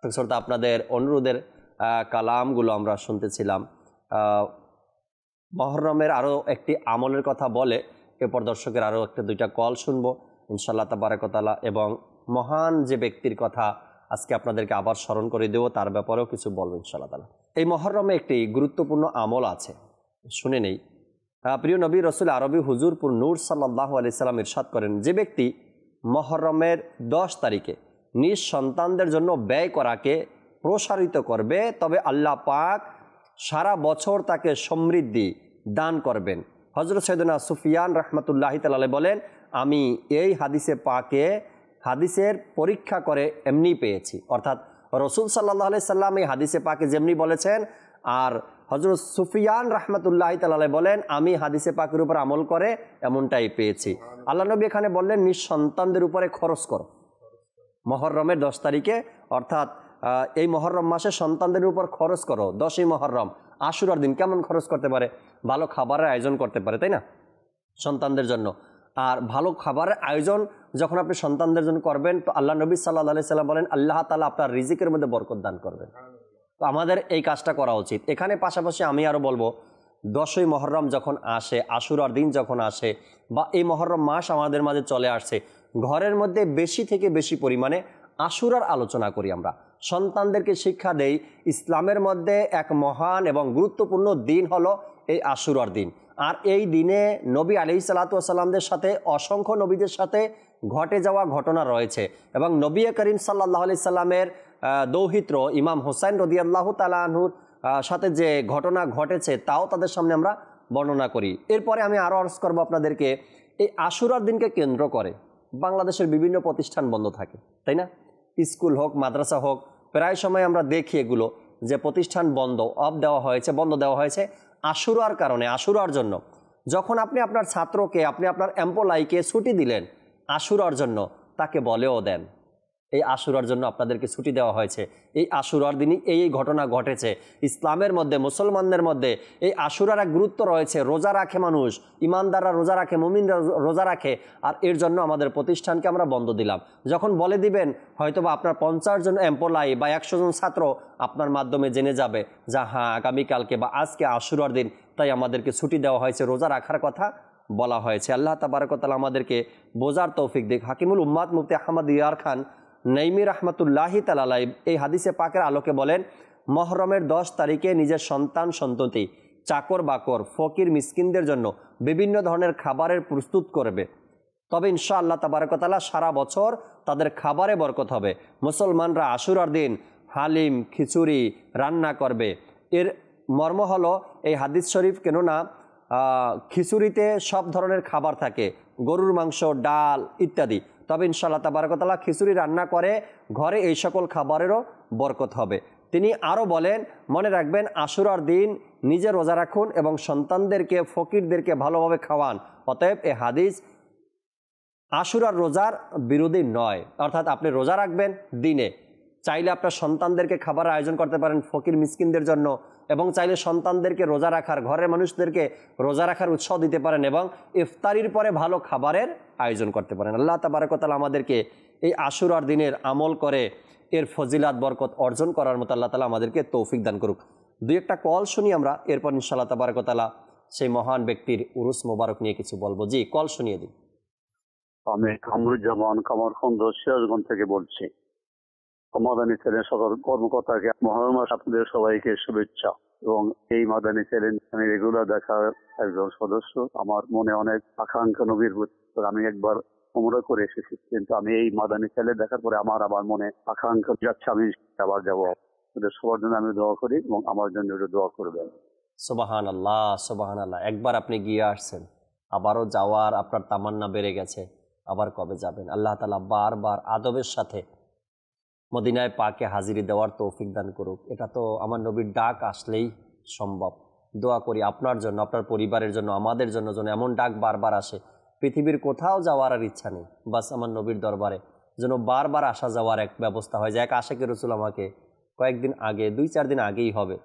শ্রোতা, আপনাদের অনুরোধের কালামগুলো আমরা শুনতেছিলাম। মুহররমের আরও একটি আমলের কথা বলে এরপর দর্শকের আরও একটা দুইটা কল শুনবো ইনশাআল্লাহ তাবারাক ওয়া তাআলা, এবং মহান যে ব্যক্তির কথা আজকে আপনাদেরকে আবার স্মরণ করে দেব তার ব্যাপারেও কিছু বলবো ইনশাআল্লাহ তাআলা। এই মুহররমে একটি গুরুত্বপূর্ণ আমল আছে, শুনে নেই। প্রিয় নবী রসুল আরবি হুজুরপুর নূর সাল্লাল্লাহু আলাইহি সাল্লাম ইরশাদ করেন, যে ব্যক্তি মুহররমের 10 তারিখে নিজ সন্তানদের জন্য ব্যয় করাকে প্রসারিত করবে তবে আল্লাহ পাক সারা বছর তাকে সমৃদ্ধি দান করবেন। হযরত সাইয়েদনা সুফিয়ান রাহমাতুল্লাহি তাআলা বলেন, আমি এই হাদিসের পরীক্ষা করে এমনি পেয়েছি, অর্থাৎ রসুল সাল্লাল্লাহু আলাইহি সাল্লাম এই হাদিসে পাকে যেমনি বলেছেন, আর হযরত সুফিয়ান রাহমাতুল্লাহি তাআলা বলেন আমি হাদিসে পাকের উপর আমল করে এমনটাই পেয়েছি। আল্লাহ নবী এখানে বললেন নিজ সন্তানদের উপরে খরচ করো মুহররমের 10 তারিখে, অর্থাৎ এই মুহররম মাসে সন্তানদের উপর খরচ করো। 10ই মুহররম আশুরার দিন কেমন খরচ করতে পারে? ভালো খাবারের আয়োজন করতে পারে, তাই না, সন্তানদের জন্য। আর ভালো খাবারের আয়োজন যখন আপনি সন্তানদের জন্য করবেন তো আল্লাহ নবী সাল্লাল্লাহু আলাইহি সাল্লাম বলেন আল্লাহ তাআলা আপনার রিজিকের মধ্যে বরকত দান করবেন। তো আমাদের এই কাজটা করা উচিত। এখানে পাশাপাশি আমি আরও বলবো, 10ই মুহররম যখন আসে, আশুরার দিন যখন আসে, বা এই মুহররম মাস আমাদের মাঝে চলে আসছে, ঘরের মধ্যে বেশি থেকে বেশি পরিমাণে আশুরার আলোচনা করি। আমরা সন্তানদেরকে শিক্ষা দেই ইসলামের মধ্যে এক মহান এবং গুরুত্বপূর্ণ দিন হলো এই আশুরার দিন। আর এই দিনে নবী আলাইহিসসালাতু ওয়াসসালামদের সাথে অসংখ্য নবীদের সাথে ঘটে যাওয়া ঘটনা রয়েছে, এবং নবী করিম সাল্লাল্লাহু আলাইহি সাল্লামের দৌহিত্র ইমাম হোসাইন রাদিয়াল্লাহু তাআলা আনহুর সাথে যে ঘটনা ঘটেছে তাও তাদের সামনে আমরা বর্ণনা করি। এরপরে আমি আরও আর্জ করবো আপনাদেরকে, এই আশুরার দিনকে কেন্দ্র করে বাংলাদেশের বিভিন্ন প্রতিষ্ঠান বন্ধ থাকে, তাই না, স্কুল হোক মাদ্রাসা হোক, প্রায় সময় আমরা দেখি এগুলো যে প্রতিষ্ঠান বন্ধ দেওয়া হয়েছে আশুরার কারণে, আশুরার জন্য। যখন আপনি আপনার ছাত্রকে, আপনি আপনার এমপ্লয়িকে ছুটি দিলেন আশুরার জন্য, তাকে বলেও দেন এই আশুরার জন্য আপনাদেরকে ছুটি দেওয়া হয়েছে, এই আশুরার দিনই এই ঘটনা ঘটেছে। ইসলামের মধ্যে, মুসলমানদের মধ্যে এই আশুরার এক গুরুত্ব রয়েছে। রোজা রাখে মানুষ, ইমানদাররা রোজা রাখে, মুমিনরা রোজা রাখে, আর এর জন্য আমাদের প্রতিষ্ঠানকে আমরা বন্ধ দিলাম। যখন বলে দিবেন হয়তোবা আপনার 50 জন এমপ্লয়ি বা 100 জন ছাত্র আপনার মাধ্যমে জেনে যাবে যে হ্যাঁ আগামীকালকে বা আজকে আশুরার দিন, তাই আমাদেরকে ছুটি দেওয়া হয়েছে, রোজা রাখার কথা বলা হয়েছে। আল্লাহ তাবারক ওয়া তাআলা আমাদেরকে বোঝার তৌফিক দিক। হাকিমুল উম্মাত মুফতি আহমদ ইয়ার খান নাইমি রাহমাতুল্লাহি তাআলা এই হাদিসে পাকের আলোকে বলেন, মুহররমের 10 তারিখে নিজের সন্তান সন্ততি, চাকর বাকর, ফকির মিসকিনদের জন্য বিভিন্ন ধরনের খাবারের প্রস্তুত করবে, তবে ইনশাআল্লাহ তাবারক ওয়া তাআলা সারা বছর তাদের খাবারে বরকত হবে। মুসলমানরা আশুরার দিন হালিম, খিচুড়ি রান্না করবে। এর মর্ম হলো এই হাদিস শরীফ, কেননা খিচুড়িতে সব ধরনের খাবার থাকে, গরুর মাংস, ডাল ইত্যাদি, তবে ইনশাআল্লাহ তাবারক ওয়া তাআলা খিচুড়ি রান্না করে ঘরে এই সকল খাবারেরও বরকত হবে। তিনি আরও বলেন, মনে রাখবেন আশুরার দিন নিজে রোজা রাখুন এবং সন্তানদেরকে, ফকিরদেরকে ভালোভাবে খাওয়ান। অতএব এ হাদিস আশুরার রোজার বিরোধী নয়, অর্থাৎ আপনি রোজা রাখবেন দিনে, চাইলে আপনার সন্তানদেরকে খাবারের আয়োজন করতে পারেন ফকির মিসকিনদের জন্য, এবং চাইলে সন্তানদেরকে রোজা রাখার, ঘরের মানুষদেরকে রোজা রাখার উৎসাহ দিতে পারেন, এবং ইফতারির পরে ভালো খাবারের আয়োজন করতে পারেন। আল্লাহ তাবারক ওয়া তাআলা আমাদেরকে এই আশুরার দিনের আমল করে এর ফজিলাত বরকত অর্জন করার মতো আল্লাহ তাআলা আমাদেরকে তৌফিক দান করুক। দুই একটা কল শুনি আমরা, এরপর ইনশাআল্লাহ তাবারক ওয়া তাআলা সেই মহান ব্যক্তির উরুস মোবারক নিয়ে কিছু বলবো। জি, কল শুনিয়ে দিন। আমি কামরুজ্জামান কামরখন্দ সিরাজগঞ্জ থেকে বলছি। মাদানী চ্যানেল সকল কর্মকর্তাকে মহরম মাস আপনাদের সবাইকে শুভেচ্ছা। এবং এই মাদানী চ্যানেল আমি রেগুলার দেখার একজন সদস্য। আমার মনে অনেক আকাঙ্ক্ষা নবীর, আমি একবার উমরা করে এসেছি, কিন্তু আমি এই মাদানী চ্যানেল দেখার পরে আমার মনে আকাঙ্ক্ষা যাচ্ছে, আমি আবার যাবো। সবার জন্য আমি দোয়া করি এবং আমার জন্য দোয়া করবেন। সুবহানাল্লাহ, সুবহানাল্লাহ। একবার আপনি গিয়ে আসছেন, আবারও যাওয়ার আপনার তামান্না বেড়ে গেছে, আবার কবে যাবেন? আল্লাহ তাআলা বারবার আদবের সাথে মদিনায় পাকে হাজিরি দেওয়ার তৌফিক দান করুক। এটা তো আমার নবীর ডাক আসলেই সম্ভব। দোয়া করি আপনার জন্য, আপনার পরিবারের জন্য, আমাদের জন্য যেন এমন ডাক বারবার আসে, পৃথিবীর কোথাও যাওয়ার আর ইচ্ছা নেই, বাস আমার নবীর দরবারে যেন বারবার আসা যাওয়ার এক ব্যবস্থা হয়। যে এক আশিকে রাসূল আমাকে কয়েকদিন আগে, 2-4 দিন আগেই হবে,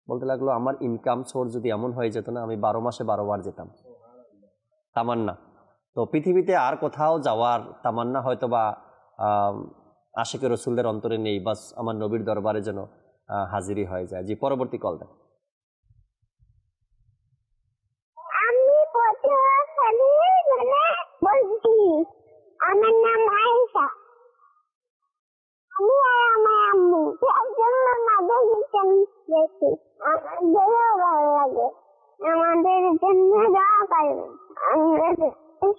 বলতে লাগলো আমার ইনকাম সোর্স যদি এমন হয়ে যেত না, আমি 12 মাসে 12 বার যেতাম। তামান্না তো পৃথিবীতে আর কোথাও যাওয়ার তামান্না হয়তো বা আশিকের রসুলদের অন্তরে নেই, বাস আমার নবীর দরবারে যেন হাজিরি হয়ে যায়। জি, পরবর্তী কল দেন। আমার নাম আয়েশা। আমি আর আমার আম্মু আমাদেরও ভালো লাগে, আমাদের জন্য দোয়া করবেন। আমরা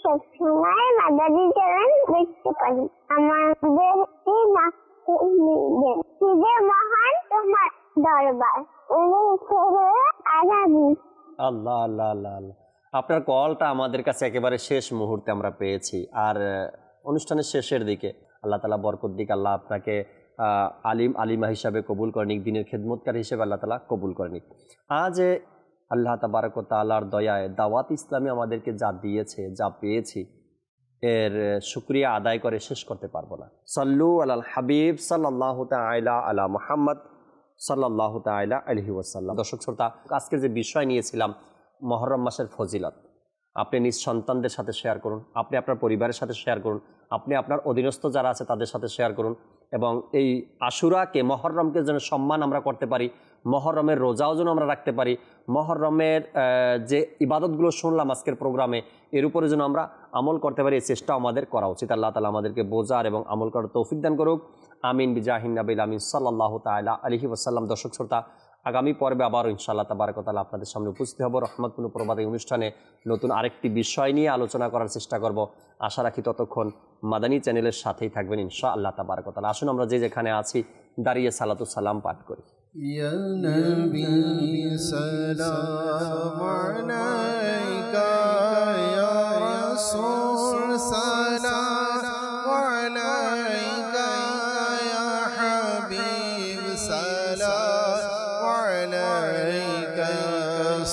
সব সময় মাদারী চ্যানেল দেখতে পারি। আমাদের মহান তোমার দরবার। আল্লাহ আল্লাহ আল্লাহ আল্লাহ, আপনার কলটা আমাদের কাছে একেবারে শেষ মুহূর্তে আমরা পেয়েছি, আর অনুষ্ঠানের শেষের দিকে আল্লাহ তাআলা বরকত দিক, আল্লাহ আপনাকে আলিমা হিসাবে কবুল করে নিক, দিনের খেদমতকারী হিসেবে আল্লাহ তাআলা কবুল করে নিক। আজ আল্লাহ তাবারক ওয়া তাআলার দয়ায় দাওয়াত ইসলামী আমাদেরকে যা দিয়েছে, যা পেয়েছি, এর শুকরিয়া আদায় করে শেষ করতে পারবো না। সাল্লু আলাল হাবিব সাল্লাল্লাহু তাআলা আলা মুহাম্মদ সাল্লাল্লাহু তাআলা আলাইহি ওয়াসাল্লাম। দর্শক শ্রোতা, আজকে যে বিষয় নিয়েছিলাম মুহররম মাসের ফজিলত, আপনি নিজ সন্তানদের সাথে শেয়ার করুন, আপনি আপনার পরিবারের সাথে শেয়ার করুন, আপনি আপনার অধীনস্থ যারা আছে তাদের সাথে শেয়ার করুন, এবং এই আশুরাকে, মুহররমকে যেন সম্মান আমরা করতে পারি, মুহররমের রোজাও যেন আমরা রাখতে পারি, মুহররমের যে ইবাদতগুলো শুনলাম আজকের প্রোগ্রামে, এর উপরে যেন আমরা আমল করতে পারি, এই চেষ্টা আমাদের করা উচিত। আল্লাহ তাআলা আমাদেরকে বোঝার এবং আমল করার তৌফিক দান করুক। আমিন বিজাহিন নবিল আমিন সাল্লাল্লাহু তাআলা আলাইহি ওয়াসাল্লাম। দর্শক শ্রোতা, আগামী পর্বে আবারও ইনশাআল্লাহ তাবারক ওয়া তাআলা আপনাদের সামনে উপস্থিত হব রহমতপুর প্রবাদ এই অনুষ্ঠানে নতুন আরেকটি বিষয় নিয়ে আলোচনা করার চেষ্টা করব। আশা রাখি ততক্ষণ মাদানী চ্যানেলের সাথেই থাকবেন ইনশাআল্লাহ তাবারক ওয়া তাআলা। আসুন আমরা যে যেখানে আছি দাঁড়িয়ে সালাতু সালাম পাঠ করি। ইয়া নবী সালাম আলাইকা, ইয়া রাসূল সালাম আলাইকা, ইয়া হাবিব সালাম আলাইকা,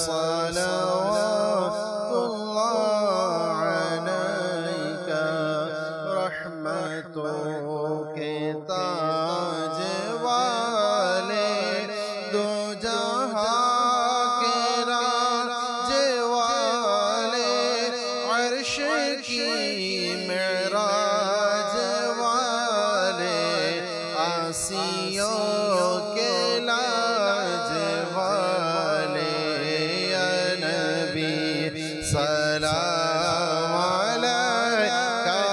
সালাওয়াতুল্লাহ আলাইকা, রহমতোকে তাজ वाले दो जहां के राज वाले, अर्श की मेराज वाले, आसियों के लाज वाले, या नबी सलाम अलैका,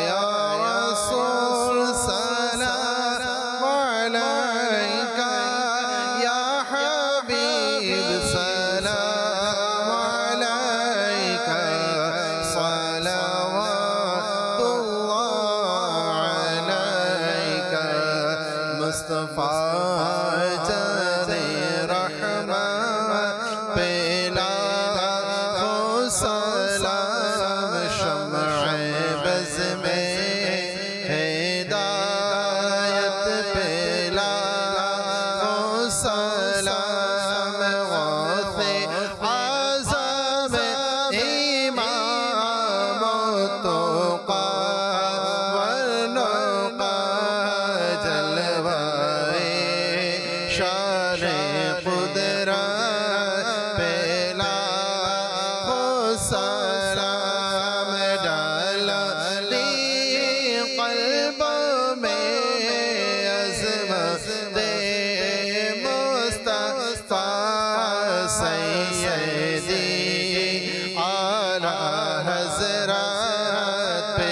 या रसूल सलाम अलैका, या हबीब सलाम अलैका, सलावतुल्लाह अलैका, मुस्तफा जाने रहमत पे लाखों सलाम, शम्अ बज़ में हिदायत पे लाखों सलाम, गौसे आज़म इमाम तुक़ा वनुक़ा, जलवाए शान कुदरत पे लाखों सलाम, डाला दी क़ल्ब में अज़मत मुस्तफ़ा, सैयदी आला हज़रत पे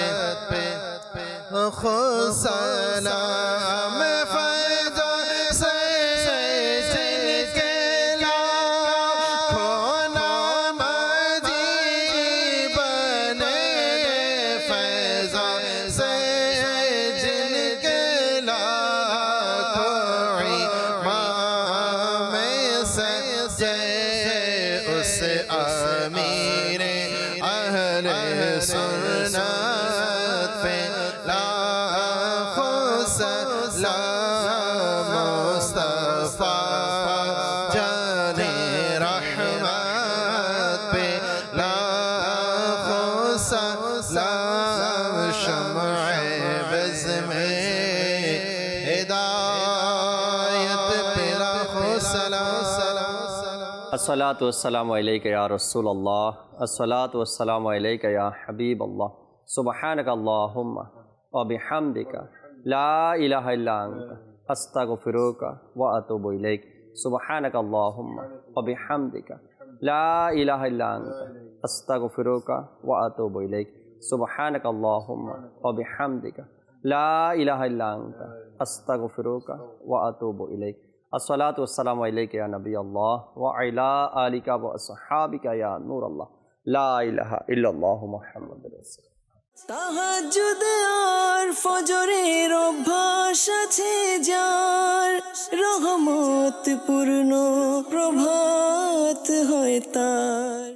खुद सलाम, फ़ैज़ से जिनके लाखों नाम अजीब बने, फ़ैज़ से जिनके लाखों इमाम सच्चे, उस अमीर अहले सुन्नत पे लाखों सलाम, मुस्तफ़ा जाने रहमत पे लाखों सलाम, शम्अ बज़ में हिदायत पे लाखों सलाम। अस्सलातु वस्सलामु अलैका या रसूलल्लाह, अस्सलातु वस्सलामु अलैका या हबीबल्लाह, सुब्हानक अल्लाहुम्मा व बिहम्दिका লা ইলাহা ইল্লা আনতা আস্তাগফিরুকা ওয়া আতুবু ইলাইক সুবহানাকাল্লাহুম্মা ওয়া বিহামদিকা লা ইলাহা ইল্লা আনতা আস্তাগফিরুকা ওয়া আতুবু ইলাইক সুবহানাকাল্লাহুম্মা ওয়া বিহামদিকা লা ইলাহা ইল্লা আনতা আস্তাগফিরুকা ওয়া আতুবু ইলাইক। আসসালাতু ওয়াসসালামু আলাইকা ইয়া নবিয়াল্লাহ ওয়া আলা আলিকা ওয়া আসহাবিকা ইয়া নূরাল্লাহ লা ইলাহা ইল্লাল্লাহু মুহাম্মাদুর রাসূলুল্লাহ। তাহাজ্জুদ আর ফজরের অভ্যাস আছে যার, রহমত পূর্ণ প্রভাত হয় তার।